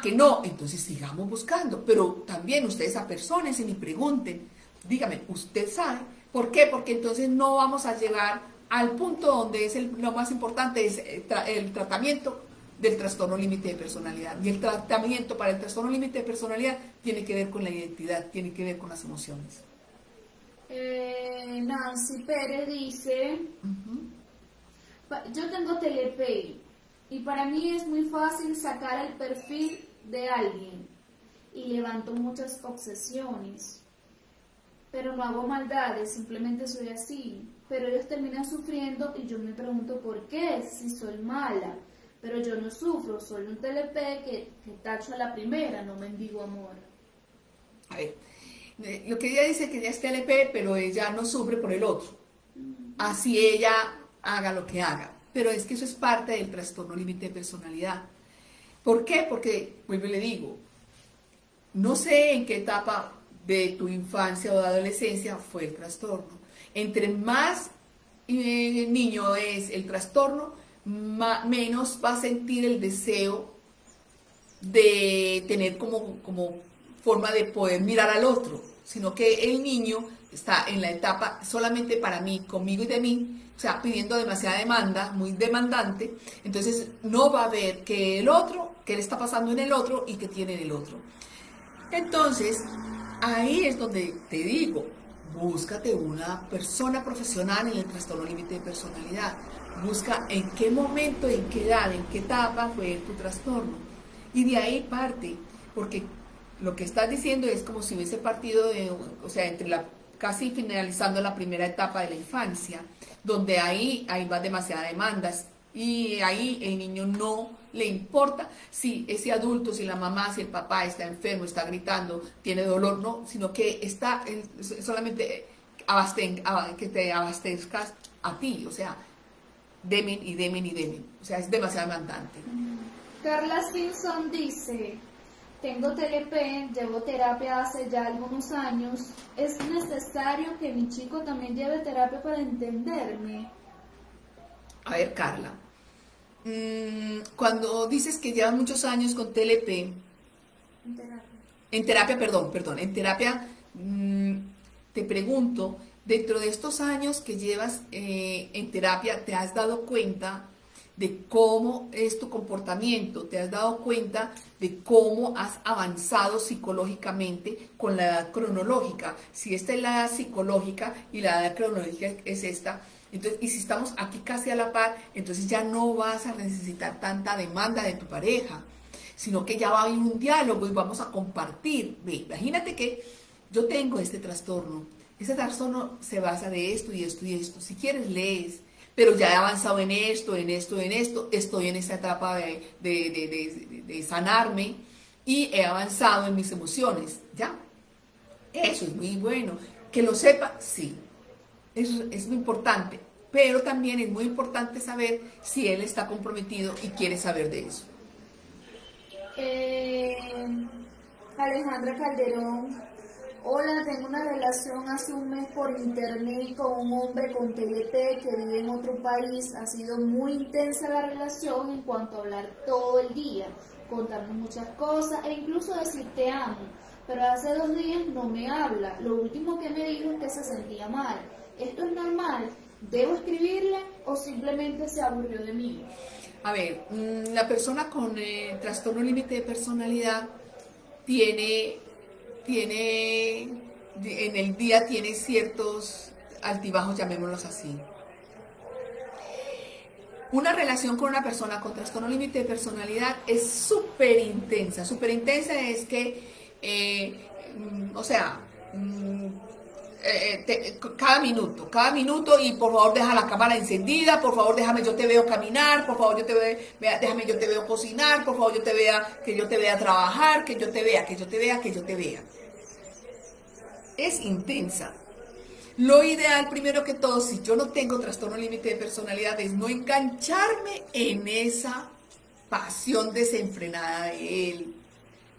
Que no, entonces sigamos buscando. Pero también ustedes apersónense y pregunten. Dígame, ¿usted sabe? ¿Por qué? Porque entonces no vamos a llegar al punto donde es lo más importante, es el tratamiento del trastorno límite de personalidad. Y el tratamiento para el trastorno límite de personalidad tiene que ver con la identidad, tiene que ver con las emociones. Nancy Pérez dice, yo tengo TLP y para mí es muy fácil sacar el perfil de alguien y levanto muchas obsesiones, pero no hago maldades, simplemente soy así. Pero ellos terminan sufriendo y yo me pregunto por qué, si soy mala. Pero yo no sufro, soy un TLP que tacho a la primera, no mendigo amor. A ver, lo que ella dice que ella es TLP, pero ella no sufre por el otro. Así ella haga lo que haga. Pero es que eso es parte del trastorno límite de personalidad. ¿Por qué? Porque, vuelvo y le digo, no sé en qué etapa de tu infancia o de adolescencia fue el trastorno. Entre más el niño es el trastorno, menos va a sentir el deseo de tener como forma de poder mirar al otro, sino que el niño está en la etapa solamente para mí, conmigo y de mí, o sea, pidiendo demasiada demanda, muy demandante, entonces no va a ver que el otro, que le está pasando en el otro y que tiene en el otro. Entonces, ahí es donde te digo, búscate una persona profesional en el trastorno límite de personalidad. Busca en qué momento, en qué edad, en qué etapa fue tu trastorno. Y de ahí parte, porque lo que estás diciendo es como si hubiese partido o sea, casi finalizando la primera etapa de la infancia, donde ahí va demasiadas demandas y ahí el niño no le importa si ese adulto, si la mamá, si el papá está enfermo, está gritando, tiene dolor, no, sino que está solamente que te abastezcas a ti, o sea, demen y demen y demen, o sea, es demasiado demandante. Carla Simpson dice: tengo TLP, llevo terapia hace ya algunos años. ¿Es necesario que mi chico también lleve terapia para entenderme? A ver, Carla, cuando dices que llevas muchos años con TLP, en terapia, te pregunto, dentro de estos años que llevas en terapia, ¿te has dado cuenta de cómo es tu comportamiento? ¿Te has dado cuenta de cómo has avanzado psicológicamente con la edad cronológica? Si esta es la edad psicológica y la edad cronológica es esta, entonces, y si estamos aquí casi a la par, entonces ya no vas a necesitar tanta demanda de tu pareja, sino que ya va a haber un diálogo y vamos a compartir. Ve, imagínate que yo tengo este trastorno se basa de esto y esto y esto. Si quieres, lees. Pero ya he avanzado en esto, estoy en esta etapa de sanarme y he avanzado en mis emociones, ¿ya? Eso es muy bueno. Que lo sepa, sí, es muy importante, pero también es muy importante saber si él está comprometido y quiere saber de eso. Alejandra Calderón: hola, tengo una relación hace un mes por internet con un hombre con TLP que vive en otro país. Ha sido muy intensa la relación en cuanto a hablar todo el día, contarnos muchas cosas e incluso decir te amo. Pero hace 2 días no me habla. Lo último que me dijo es que se sentía mal. ¿Esto es normal? ¿Debo escribirle o simplemente se aburrió de mí? A ver, la persona con trastorno límite de personalidad tiene en el día tiene ciertos altibajos, llamémoslos así. Una relación con una persona con trastorno límite de personalidad es súper intensa. Súper intensa es que, cada minuto, y por favor deja la cámara encendida, por favor déjame, yo te veo caminar, por favor déjame, yo te veo cocinar, por favor que yo te vea trabajar, que yo te vea. Es intensa. Lo ideal, primero que todo, si yo no tengo trastorno límite de personalidad, es no engancharme en esa pasión desenfrenada de él,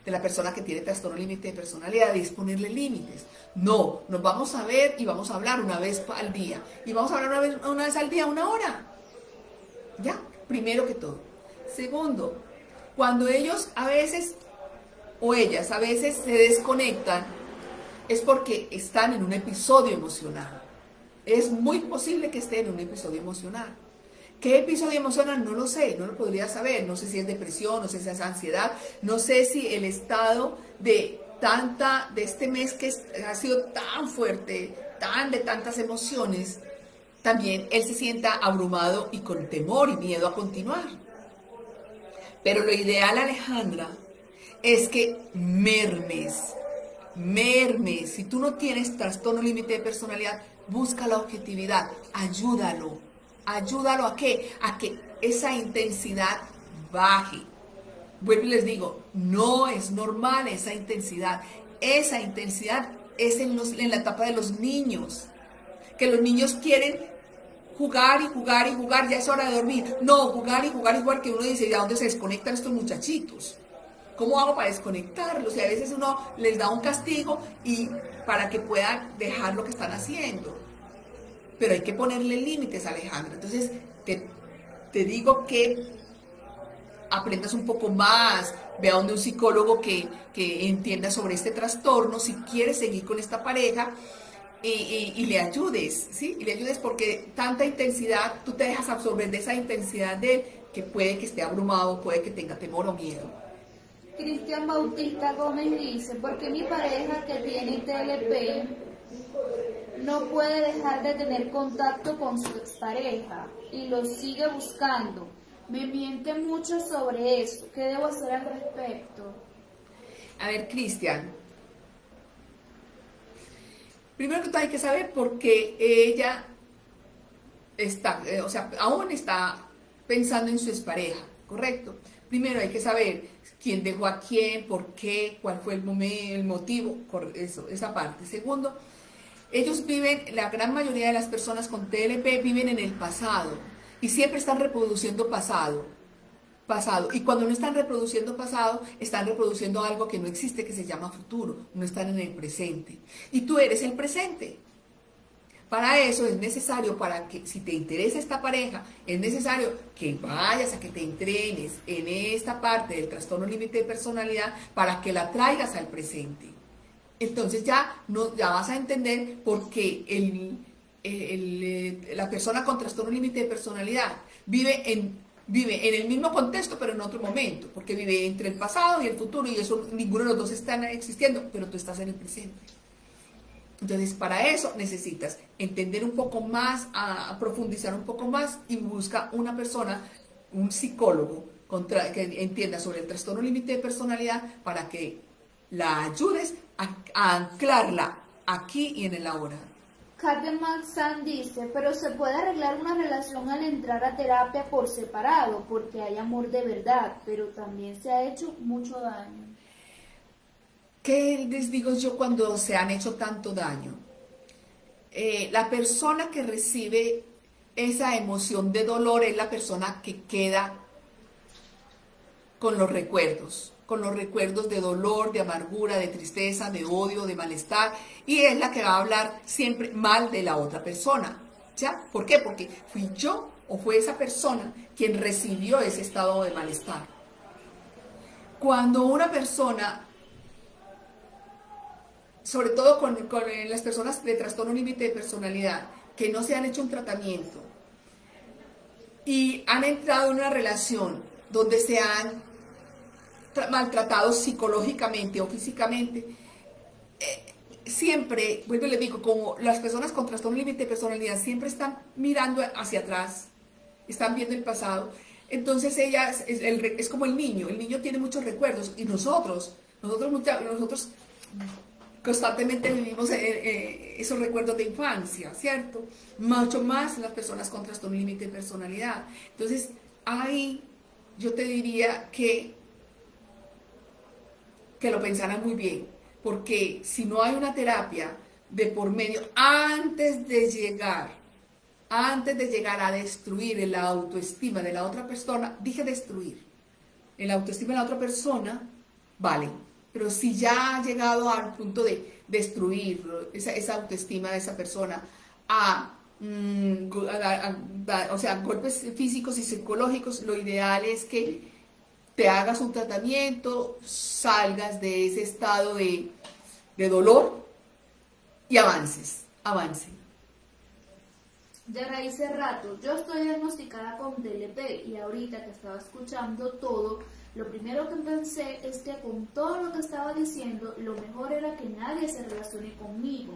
de la persona que tiene trastorno límite de personalidad, es ponerle límites. No, nos vamos a ver y vamos a hablar una vez al día. Y vamos a hablar una vez al día, 1 hora. ¿Ya? Primero que todo. Segundo, cuando ellos a veces, o ellas a veces se desconectan, es porque están en un episodio emocional. Es muy posible que estén en un episodio emocional. ¿Qué episodio emocional? No lo sé, no lo podría saber. No sé si es depresión, no sé si es ansiedad, no sé si el estado de este mes que ha sido tan fuerte, de tantas emociones, también él se sienta abrumado y con temor y miedo a continuar. Pero lo ideal, Alejandra, es que mermes. Si tú no tienes trastorno límite de personalidad, busca la objetividad, ayúdalo ¿a qué? A que esa intensidad baje. Vuelvo y les digo, no es normal esa intensidad es en la etapa de los niños, que los niños quieren jugar, ya es hora de dormir. No, jugar, que uno dice, ¿de dónde se desconectan estos muchachitos? ¿Cómo hago para desconectarlos? Y a veces uno les da un castigo y para que puedan dejar lo que están haciendo. pero hay que ponerle límites, Alejandra. Entonces, te digo que aprendas un poco más, ve a donde un psicólogo que entienda sobre este trastorno, si quieres seguir con esta pareja, y le ayudes, ¿sí? Y le ayudes porque tanta intensidad, tú te dejas absorber de esa intensidad de él, que puede que esté abrumado, puede que tenga temor o miedo. Cristian Bautista Gómez dice, porque mi pareja que tiene TLP no puede dejar de tener contacto con su expareja y lo sigue buscando. Me miente mucho sobre eso. ¿Qué debo hacer al respecto? A ver, Cristian, primero que todo hay que saber por qué ella está, o sea, aún está pensando en su expareja, ¿correcto? Primero hay que saber quién dejó a quién, por qué, cuál fue el motivo, eso, esa parte. Segundo, ellos viven, la gran mayoría de las personas con TLP viven en el pasado y siempre están reproduciendo pasado. Y cuando no están reproduciendo pasado, están reproduciendo algo que no existe, que se llama futuro, no están en el presente. Y tú eres el presente. Para eso es necesario, para que si te interesa esta pareja, es necesario que vayas a que te entrenes en esta parte del trastorno límite de personalidad para que la traigas al presente. Entonces ya vas a entender por qué la persona con trastorno límite de personalidad vive en el mismo contexto, pero en otro momento, porque vive entre el pasado y el futuro, y eso ninguno de los dos están existiendo, pero tú estás en el presente. Entonces, para eso necesitas entender un poco más, a profundizar un poco más, y busca una persona, un psicólogo, que entienda sobre el trastorno límite de personalidad, para que la ayudes a anclarla aquí y en el ahora. Carmen Maxan dice, pero se puede arreglar una relación al entrar a terapia por separado, porque hay amor de verdad, pero también se ha hecho mucho daño. ¿Qué les digo yo cuando se han hecho tanto daño? La persona que recibe esa emoción de dolor es la persona que queda con los recuerdos de dolor, de amargura, de tristeza, de odio, de malestar, y es la que va a hablar siempre mal de la otra persona. ¿Ya? ¿Por qué? Porque fui yo o fue esa persona quien recibió ese estado de malestar. Cuando una persona, sobre todo con las personas de trastorno límite de personalidad, que no se han hecho un tratamiento y han entrado en una relación donde se han maltratados psicológicamente o físicamente, siempre, vuelvo y le digo, como las personas con trastorno límite de personalidad siempre están mirando hacia atrás, están viendo el pasado, entonces ella es como el niño tiene muchos recuerdos, y nosotros constantemente vivimos esos recuerdos de infancia, ¿cierto? Mucho más las personas con trastorno límite de personalidad. Entonces, ahí yo te diría que lo pensaran muy bien, porque si no hay una terapia de por medio, antes de llegar a destruir la autoestima de la otra persona, dije destruir, el autoestima de la otra persona, vale, pero si ya ha llegado al punto de destruir esa autoestima de esa persona, o sea, golpes físicos y psicológicos, lo ideal es que te hagas un tratamiento, salgas de ese estado de dolor y avance. De raíz de rato, yo estoy diagnosticada con TLP y ahorita que estaba escuchando todo, lo primero que pensé es que con todo lo que estaba diciendo, lo mejor era que nadie se relacione conmigo.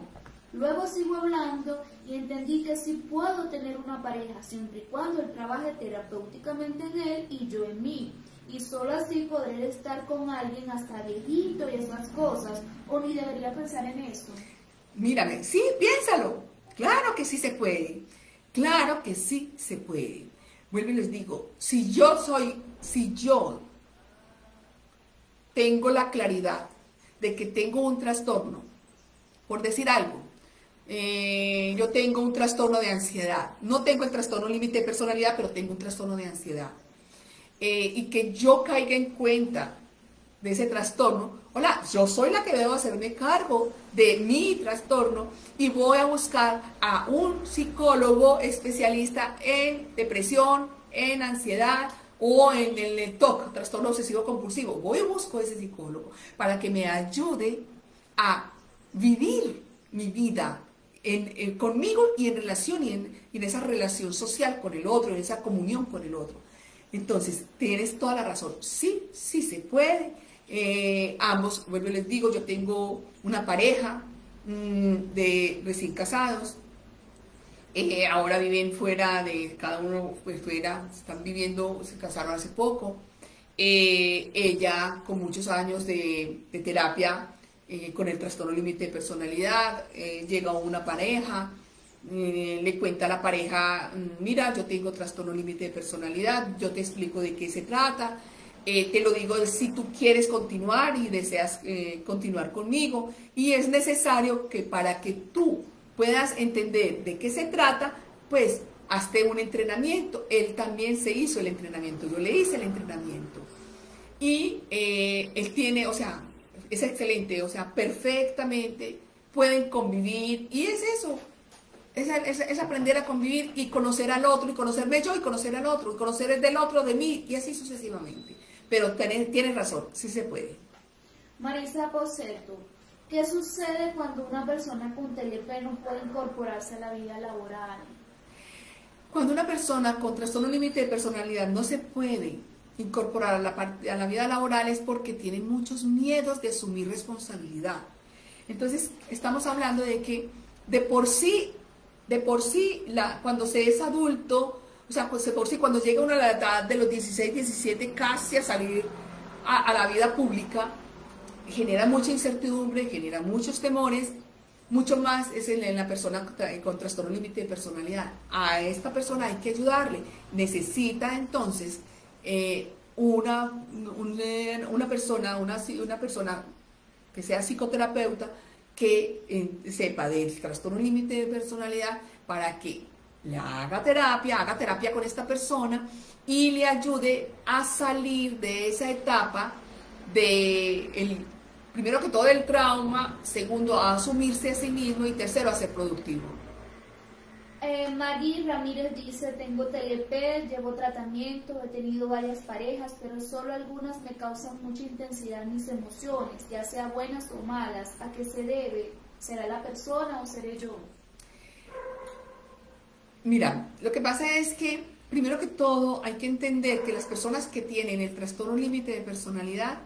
Luego sigo hablando y entendí que sí puedo tener una pareja siempre y cuando él trabaje terapéuticamente en él y yo en mí. Y solo así podré estar con alguien hasta viejito y esas cosas, o ni debería pensar en eso. Mírame, sí, piénsalo. Claro que sí se puede. Claro que sí se puede. Vuelvo y les digo, si yo tengo la claridad de que tengo un trastorno, por decir algo, yo tengo un trastorno de ansiedad, no tengo el trastorno límite de personalidad, pero tengo un trastorno de ansiedad, y que yo caiga en cuenta de ese trastorno, hola, yo soy la que debo hacerme cargo de mi trastorno y voy a buscar a un psicólogo especialista en depresión, en ansiedad o en el TOC, trastorno obsesivo compulsivo. Voy y busco a ese psicólogo para que me ayude a vivir mi vida conmigo y en relación y en esa relación social con el otro, en esa comunión con el otro. Entonces, tienes toda la razón. Sí, sí se puede. Ambos, bueno, les digo, yo tengo una pareja de recién casados. Ahora viven fuera de cada uno, pues fuera, están viviendo, se casaron hace poco. Ella con muchos años de terapia con el trastorno límite de personalidad, llega una pareja, le cuenta a la pareja, mira, yo tengo trastorno límite de personalidad, yo te explico de qué se trata, te lo digo si tú quieres continuar y deseas continuar conmigo, y es necesario que para que tú puedas entender de qué se trata, pues hazte un entrenamiento. Él también se hizo el entrenamiento, yo le hice el entrenamiento, y él tiene, o sea, es excelente, o sea, perfectamente pueden convivir, y es eso, es aprender a convivir y conocer al otro, y conocerme yo, y conocer al otro, y conocer el del otro de mí, y así sucesivamente. Pero tienes razón, sí se puede. Marisa Poseto, ¿qué sucede cuando una persona con TLP no puede incorporarse a la vida laboral? Cuando una persona con trastorno límite de personalidad no se puede incorporar a la vida laboral es porque tiene muchos miedos de asumir responsabilidad. Entonces, estamos hablando de que de por sí, cuando se es adulto, o sea, pues de por sí, cuando llega uno a la edad de los 16, 17, casi a salir a la vida pública, genera mucha incertidumbre, genera muchos temores, mucho más es en la persona con trastorno límite de personalidad. A esta persona hay que ayudarle, necesita entonces una persona que sea psicoterapeuta, que sepa del trastorno límite de personalidad para que le haga terapia con esta persona y le ayude a salir de esa etapa primero que todo del trauma, segundo a asumirse a sí mismo y tercero a ser productivo. Maggie Ramírez dice, tengo TLP, llevo tratamiento, he tenido varias parejas, pero solo algunas me causan mucha intensidad en mis emociones, ya sea buenas o malas. ¿A qué se debe? ¿Será la persona o seré yo? Mira, lo que pasa es que, primero que todo, hay que entender que las personas que tienen el trastorno límite de personalidad,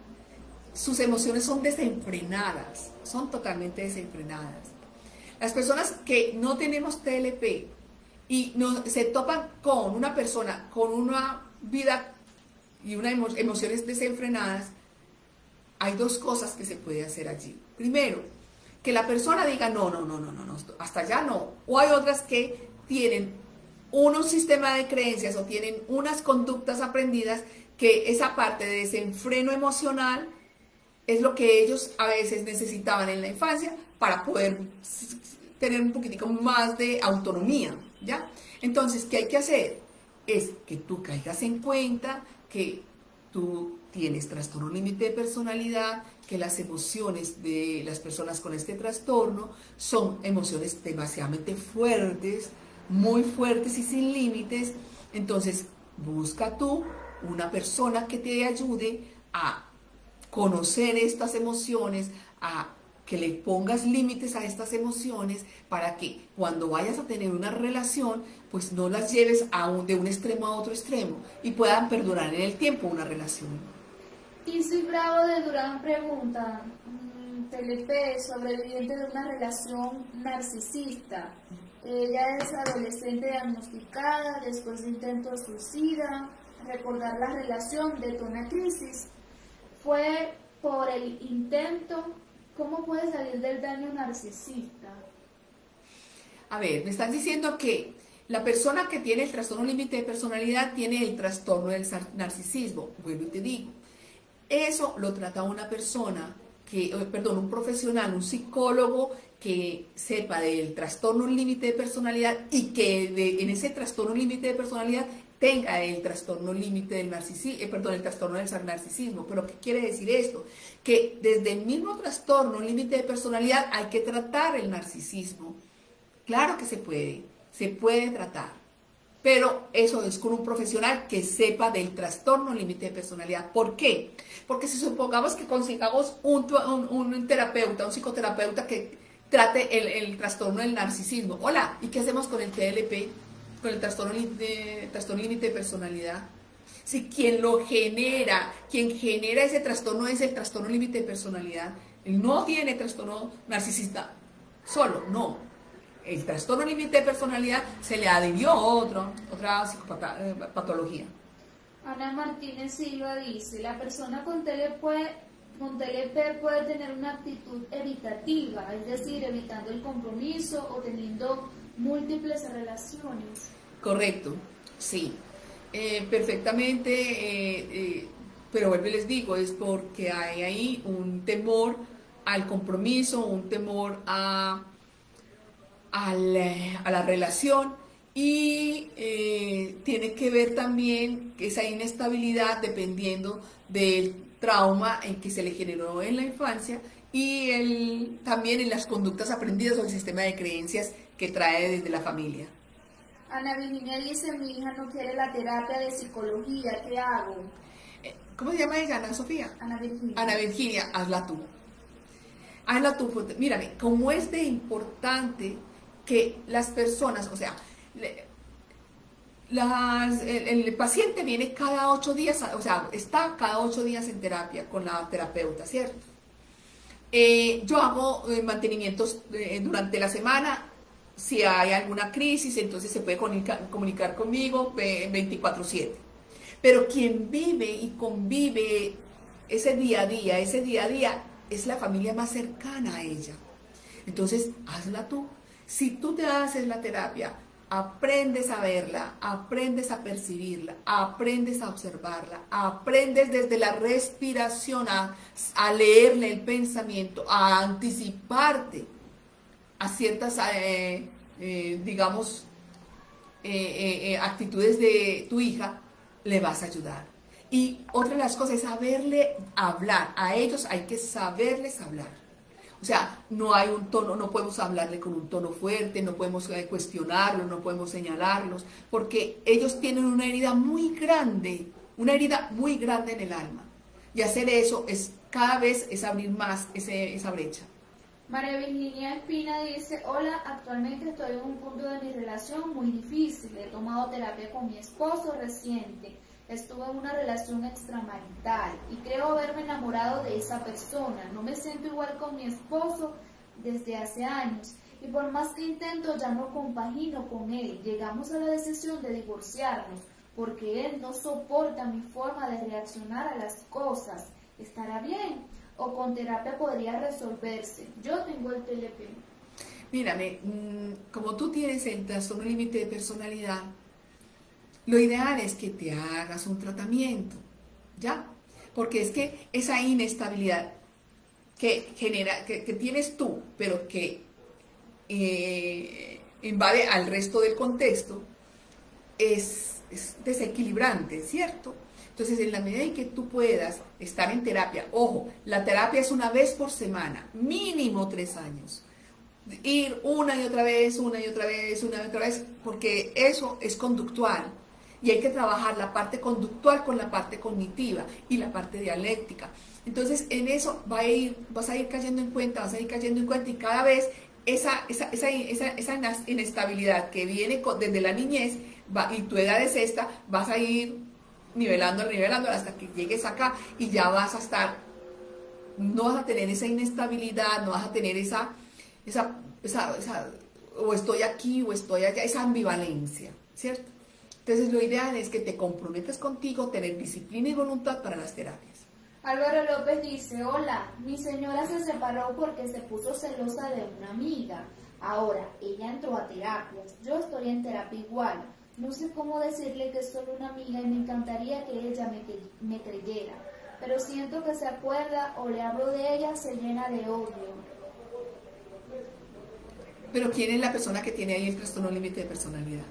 sus emociones son desenfrenadas, son totalmente desenfrenadas. Las personas que no tenemos TLP y se topan con una persona con una vida y unas emociones desenfrenadas, hay dos cosas que se puede hacer allí. Primero, que la persona diga no, hasta allá no. O hay otras que tienen un sistema de creencias o tienen unas conductas aprendidas que esa parte de desenfreno emocional es lo que ellos a veces necesitaban en la infancia para poder tener un poquitico más de autonomía, ¿ya? Entonces, ¿qué hay que hacer? Es que tú caigas en cuenta que tú tienes trastorno límite de personalidad, que las emociones de las personas con este trastorno son emociones demasiadamente fuertes, muy fuertes y sin límites. Entonces, busca tú una persona que te ayude a conocer estas emociones, a que le pongas límites a estas emociones para que cuando vayas a tener una relación, pues no las lleves de un extremo a otro extremo y puedan perdurar en el tiempo una relación. Izzy Bravo de Durán pregunta, TLP, sobreviviente de una relación narcisista. Ella es adolescente diagnosticada, después de intento de suicida, recordar la relación detona crisis. Fue por el intento. ¿Cómo puede salir del daño narcisista? A ver, me están diciendo que la persona que tiene el trastorno límite de personalidad tiene el trastorno del narcisismo. Bueno, y te digo, eso lo trata una persona, un profesional, un psicólogo que sepa del trastorno límite de personalidad y que en ese trastorno límite de personalidad tenga el trastorno límite del narcisismo, perdón, el trastorno del narcisismo. Pero ¿qué quiere decir esto? Que desde el mismo trastorno límite de personalidad hay que tratar el narcisismo. Claro que se puede tratar, pero eso es con un profesional que sepa del trastorno límite de personalidad. ¿Por qué? Porque si supongamos que consigamos un terapeuta, un psicoterapeuta que trate el trastorno del narcisismo. Hola, ¿y qué hacemos con el TLP? Con el trastorno límite de personalidad. Si quien genera ese trastorno es el trastorno límite de personalidad, él no tiene trastorno narcisista solo, no. El trastorno límite de personalidad se le adhirió otra psicopatología. Ana Martínez Silva dice, la persona con TLP puede tener una actitud evitativa, es decir, evitando el compromiso o teniendo múltiples relaciones. Correcto, sí, perfectamente, pero vuelvo y les digo, es porque hay ahí un temor al compromiso, un temor a la relación y tiene que ver también esa inestabilidad dependiendo del trauma en que se le generó en la infancia y también en las conductas aprendidas o el sistema de creencias que trae desde la familia. Ana Virginia dice, mi hija no quiere la terapia de psicología, ¿qué hago? ¿Cómo se llama ella, Ana Sofía? Ana Virginia. Ana Virginia, hazla tú. Hazla tú, mírame, cómo es de importante que las personas, o sea, el paciente viene cada 8 días, o sea, está cada 8 días en terapia con la terapeuta, ¿cierto? Yo hago mantenimientos durante la semana. Si hay alguna crisis, entonces se puede comunicar conmigo 24/7. Pero quien vive y convive ese día a día, es la familia más cercana a ella. Entonces, hazla tú. Si tú te haces la terapia, aprendes a verla, aprendes a percibirla, aprendes a observarla, aprendes desde la respiración a leerle el pensamiento, a anticiparte a ciertas, digamos, actitudes de tu hija, le vas a ayudar. Y otra de las cosas es saberle hablar. A ellos hay que saberles hablar. O sea, no hay un tono, no podemos hablarle con un tono fuerte, no podemos cuestionarlos, no podemos señalarlos, porque ellos tienen una herida muy grande en el alma. Y hacer eso es cada vez es abrir más esa brecha. María Virginia Espina dice, hola, actualmente estoy en un punto de mi relación muy difícil. He tomado terapia con mi esposo reciente. Estuve en una relación extramarital y creo haberme enamorado de esa persona. No me siento igual con mi esposo desde hace años y por más que intento ya no compagino con él. Llegamos a la decisión de divorciarnos porque él no soporta mi forma de reaccionar a las cosas. ¿Estará bien? ¿O con terapia podría resolverse? Yo tengo el TLP. Mírame, como tú tienes el trastorno límite de personalidad, lo ideal es que te hagas un tratamiento, ¿ya? Porque es que esa inestabilidad que tienes tú, pero que invade al resto del contexto, es desequilibrante, ¿cierto? Entonces, en la medida en que tú puedas estar en terapia, ojo, la terapia es una vez por semana, mínimo 3 años. Ir una y otra vez, porque eso es conductual. Y hay que trabajar la parte conductual con la parte cognitiva y la parte dialéctica. Entonces, en eso vas a ir cayendo en cuenta, y cada vez esa inestabilidad que viene desde la niñez, y tu edad es esta, vas a ir nivelándola hasta que llegues acá y ya vas a estar, no vas a tener esa inestabilidad, no vas a tener esa o estoy aquí o estoy allá, esa ambivalencia, ¿cierto? Entonces lo ideal es que te comprometas contigo, tener disciplina y voluntad para las terapias. Álvaro López dice, hola, mi señora se separó porque se puso celosa de una amiga. Ahora, ella entró a terapias, yo estoy en terapia igual. No sé cómo decirle que es solo una amiga y me encantaría que ella me creyera, pero siento que se acuerda o le hablo de ella, se llena de odio. Pero ¿quién es la persona que tiene ahí el trastorno límite de personalidad?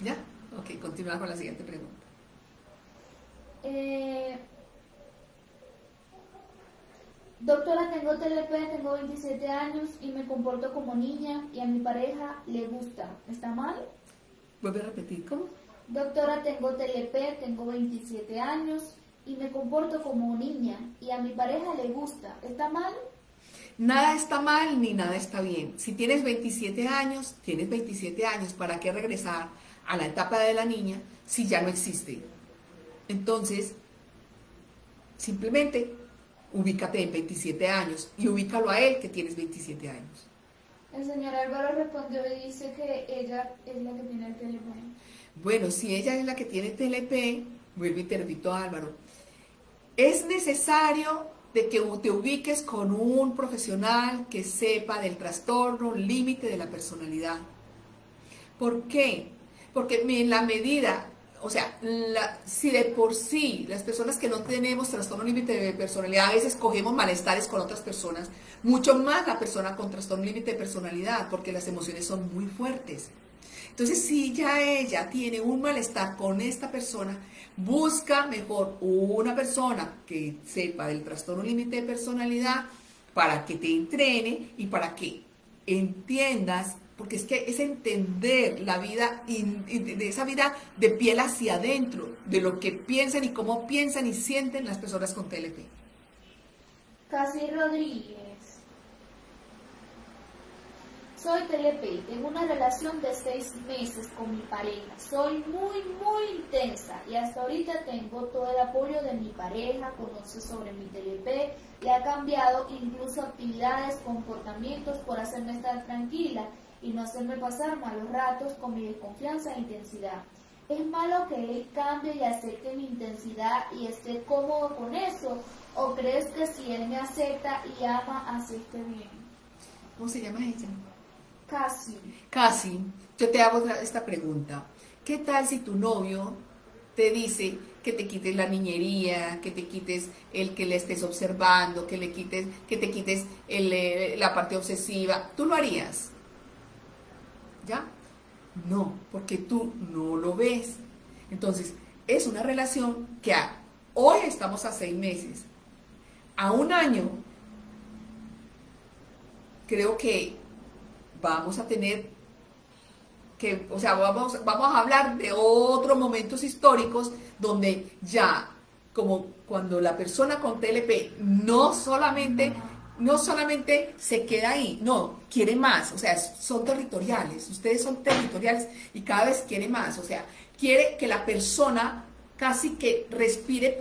¿Ya? Ok, continúa con la siguiente pregunta. Doctora, tengo TLP, tengo 27 años y me comporto como niña y a mi pareja le gusta. ¿Está mal? ¿Vuelve a repetir cómo? Doctora, tengo TLP, tengo 27 años y me comporto como niña y a mi pareja le gusta. ¿Está mal? Nada está mal ni nada está bien. Si tienes 27 años, tienes 27 años. ¿Para qué regresar a la etapa de la niña si ya no existe? Entonces, simplemente ubícate en 27 años y ubícalo a él que tienes 27 años. El señor Álvaro respondió y dice que ella es la que tiene el TLP. Bueno, si ella es la que tiene TLP, vuelvo y te repito, Álvaro, es necesario de que te ubiques con un profesional que sepa del trastorno límite de la personalidad. ¿Por qué? Porque en la medida, o sea, si de por sí las personas que no tenemos trastorno límite de personalidad a veces cogemos malestares con otras personas, mucho más la persona con trastorno límite de personalidad, porque las emociones son muy fuertes. Entonces, si ya ella tiene un malestar con esta persona, busca mejor una persona que sepa del trastorno límite de personalidad para que te entrene y para que entiendas, porque es que es entender la vida, de esa vida de piel hacia adentro, de lo que piensan y cómo piensan y sienten las personas con TLP. Casi Rodríguez. Soy TLP, tengo una relación de 6 meses con mi pareja. Soy muy intensa y hasta ahorita tengo todo el apoyo de mi pareja, conoce sobre mi TLP y ha cambiado incluso actividades, comportamientos por hacerme estar tranquila y no hacerme pasar malos ratos con mi desconfianza e intensidad. ¿Es malo que él cambie y acepte mi intensidad y esté cómodo con eso? ¿O crees que si él me acepta y ama, así esté bien? ¿Cómo se llama ella? Casi, yo te hago esta pregunta. ¿Qué tal si tu novio te dice que te quites la niñería, que te quites el que le estés observando, que te quites la parte obsesiva? ¿Tú lo harías? ¿Ya? No, porque tú no lo ves. Entonces, es una relación que hoy estamos a 6 meses. A 1 año, creo que vamos a tener que, o sea, vamos a hablar de otros momentos históricos donde ya, como cuando la persona con TLP no solamente se queda ahí, no, quiere más, o sea, son territoriales, ustedes son territoriales y cada vez quiere más, o sea, quiere que la persona casi que respire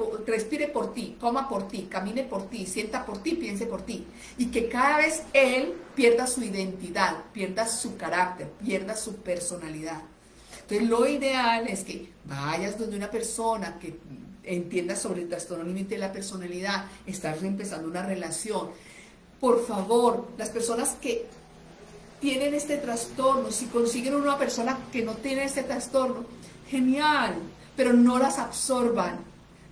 por ti, coma por ti, camine por ti, sienta por ti, piense por ti. Y que cada vez él pierda su identidad, pierda su carácter, pierda su personalidad. Entonces lo ideal es que vayas donde una persona que entienda sobre el trastorno límite de la personalidad, estás empezando una relación. Por favor, las personas que tienen este trastorno, si consiguen una persona que no tiene este trastorno, genial, pero no las absorban,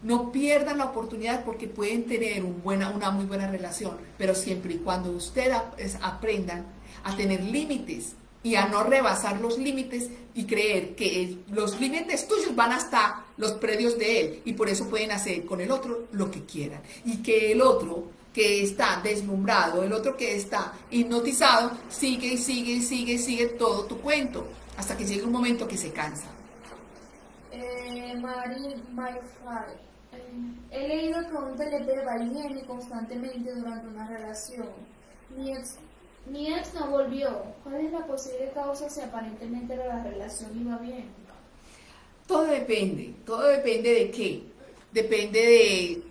no pierdan la oportunidad porque pueden tener una muy buena relación, pero siempre y cuando ustedes aprendan a tener límites y a no rebasar los límites y creer que los límites tuyos van hasta los predios de él y por eso pueden hacer con el otro lo que quieran y que el otro que está deslumbrado, el otro que está hipnotizado, sigue todo tu cuento hasta que llegue un momento que se cansa. He leído que un TLP va y viene constantemente durante una relación. Mi ex no volvió. ¿Cuál es la posible causa si aparentemente la relación iba bien? Todo depende de qué. Depende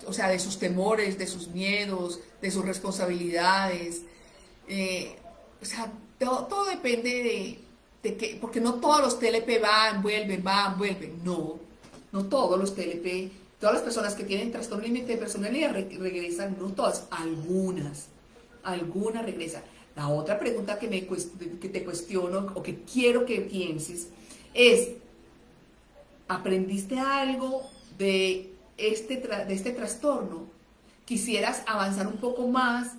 o sea, de sus temores, de sus miedos, de sus responsabilidades. O sea, todo depende de que, porque no todos los TLP vuelven. No todos los TLP, todas las personas que tienen trastorno límite de personalidad regresan, no todas, algunas regresan. La otra pregunta que te cuestiono o que quiero que pienses es, ¿aprendiste algo de este trastorno? ¿Quisieras avanzar un poco más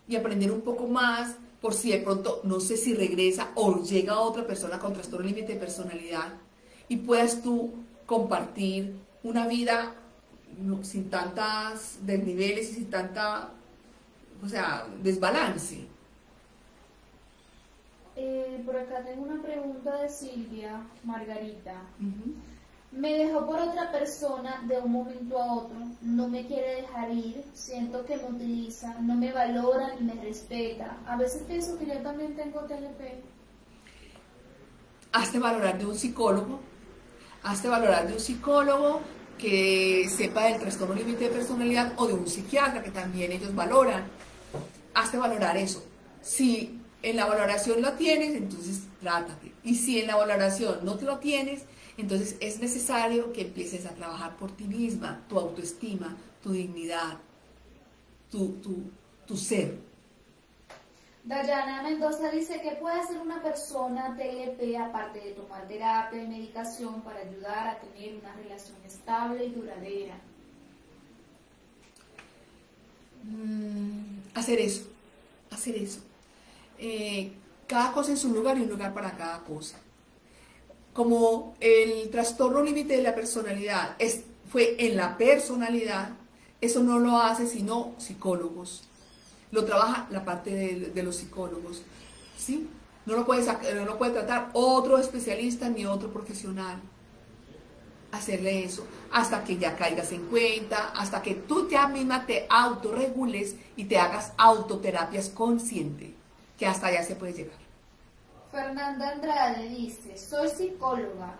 y aprender un poco más por si de pronto, no sé si regresa o llega otra persona con trastorno límite de personalidad y puedas tú compartir una vida sin tantas desniveles y sin tanta, o sea, desbalance. Por acá tengo una pregunta de Silvia Margarita. Ujú. Me dejó por otra persona de un momento a otro, no me quiere dejar ir, siento que me utiliza, no me valora ni me respeta. A veces pienso que yo también tengo TLP. Hazte valorar de un psicólogo, que sepa del trastorno límite de personalidad o de un psiquiatra que también ellos valoran. Hazte valorar eso. Si en la valoración lo tienes, entonces trátate. Y si en la valoración no te lo tienes, entonces es necesario que empieces a trabajar por ti misma, tu autoestima, tu dignidad, tu ser. Dayana Mendoza dice que puede hacer una persona TLP aparte de tomar terapia y medicación para ayudar a tener una relación estable y duradera. Hacer eso. Cada cosa en su lugar y un lugar para cada cosa. Como el trastorno límite de la personalidad fue en la personalidad, eso no lo hace sino psicólogos. Lo trabaja la parte de los psicólogos, ¿sí? No lo puede tratar otro especialista ni otro profesional. Hacerle eso hasta que ya caigas en cuenta, hasta que tú ya misma te autorregules y te hagas autoterapias consciente, que hasta allá se puede llegar. Fernanda Andrade dice, soy psicóloga,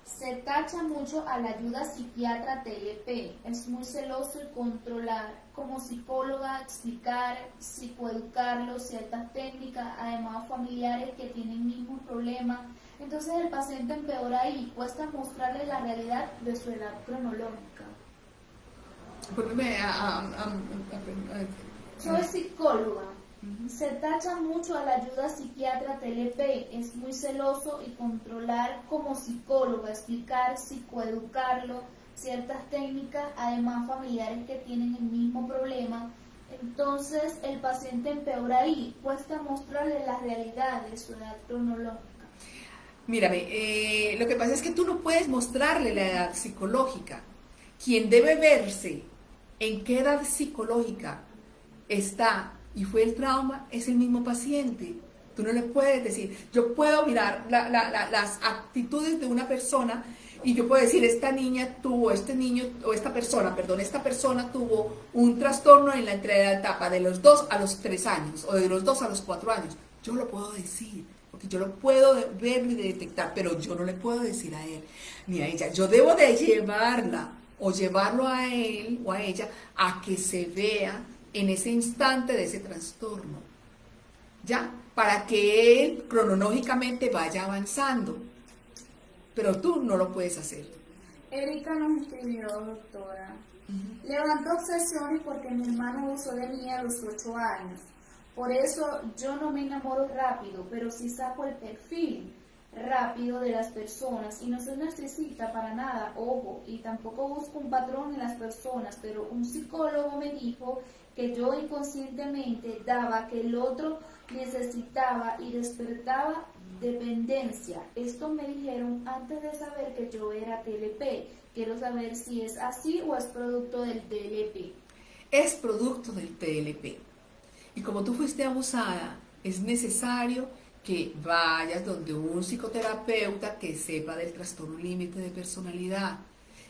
se tacha mucho a la ayuda psiquiatra TLP, es muy celoso y controlar. Como psicóloga, explicar, psicoeducarlo, ciertas técnicas, además familiares que tienen mismos problemas. Entonces el paciente empeora ahí, cuesta mostrarle la realidad de su edad cronológica. Soy psicóloga. Se tacha mucho a la ayuda psiquiatra TLP, es muy celoso y controlar. Como psicóloga, explicar, psicoeducarlo, ciertas técnicas, además familiares que tienen el mismo problema. Entonces el paciente empeora ahí, cuesta mostrarle la realidad de su edad cronológica. Mírame, lo que pasa es que tú no puedes mostrarle la edad psicológica. Quien debe verse en qué edad psicológica está y fue el trauma es el mismo paciente. Tú no le puedes decir, yo puedo mirar las actitudes de una persona y yo puedo decir, esta persona tuvo un trastorno en la etapa de los 2 a los 3 años o de los 2 a los 4 años. Yo lo puedo decir, porque yo lo puedo ver y detectar, pero yo no le puedo decir a él ni a ella. Yo debo de llevarla o llevarlo a él o a ella a que se vea en ese instante de ese trastorno, ¿ya? Para que él cronológicamente vaya avanzando. Pero tú no lo puedes hacer. Erika nos escribió, doctora. Levantó obsesiones porque mi hermano abusó de mí a los 8 años. Por eso yo no me enamoro rápido, pero sí saco el perfil rápido de las personas. Y no soy narcisista para nada, ojo, y tampoco busco un patrón en las personas, pero un psicólogo me dijo que yo inconscientemente daba que el otro necesitaba y despertaba dependencia. Esto me dijeron antes de saber que yo era TLP. Quiero saber si es así o es producto del TLP. Es producto del TLP. Y como tú fuiste abusada, es necesario que vayas donde un psicoterapeuta que sepa del trastorno límite de personalidad,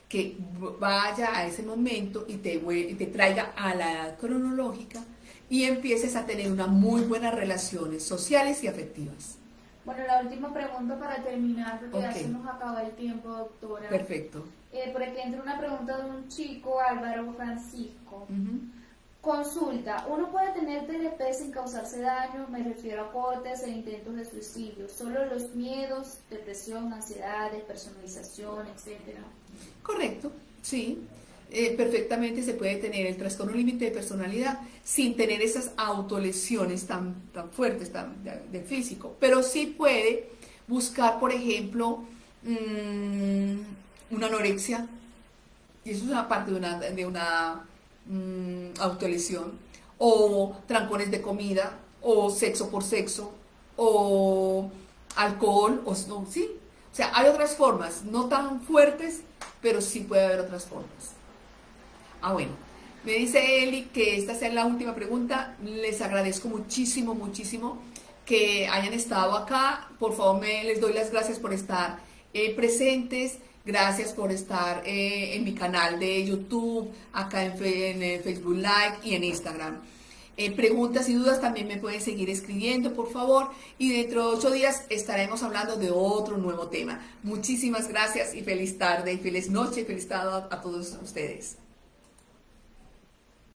que vaya a ese momento y te traiga a la edad cronológica y empieces a tener unas muy buenas relaciones sociales y afectivas. Bueno, la última pregunta para terminar, porque ya Ok. se nos acaba el tiempo, doctora. Perfecto. Por aquí entra una pregunta de un chico, Álvaro Francisco. Consulta, ¿uno puede tener TLP sin causarse daño? Me refiero a cortes e intentos de suicidio. Solo los miedos, depresión, ansiedad, despersonalización, etcétera. Correcto, sí. Perfectamente se puede tener el trastorno límite de personalidad sin tener esas autolesiones tan fuertes del físico, pero sí puede buscar, por ejemplo, una anorexia, y eso es una parte de una autolesión, o trancones de comida, o sexo por sexo, o alcohol, o no, sí. O sea, hay otras formas, no tan fuertes, pero sí puede haber otras formas. Ah, bueno. Me dice Eli que esta sea la última pregunta. Les agradezco muchísimo, muchísimo que hayan estado acá. Por favor, les doy las gracias por estar presentes. Gracias por estar en mi canal de YouTube, acá en Facebook Live y en Instagram. Preguntas y dudas también me pueden seguir escribiendo, por favor. Y dentro de 8 días estaremos hablando de otro nuevo tema. Muchísimas gracias y feliz tarde, y feliz noche, y feliz tarde a todos ustedes.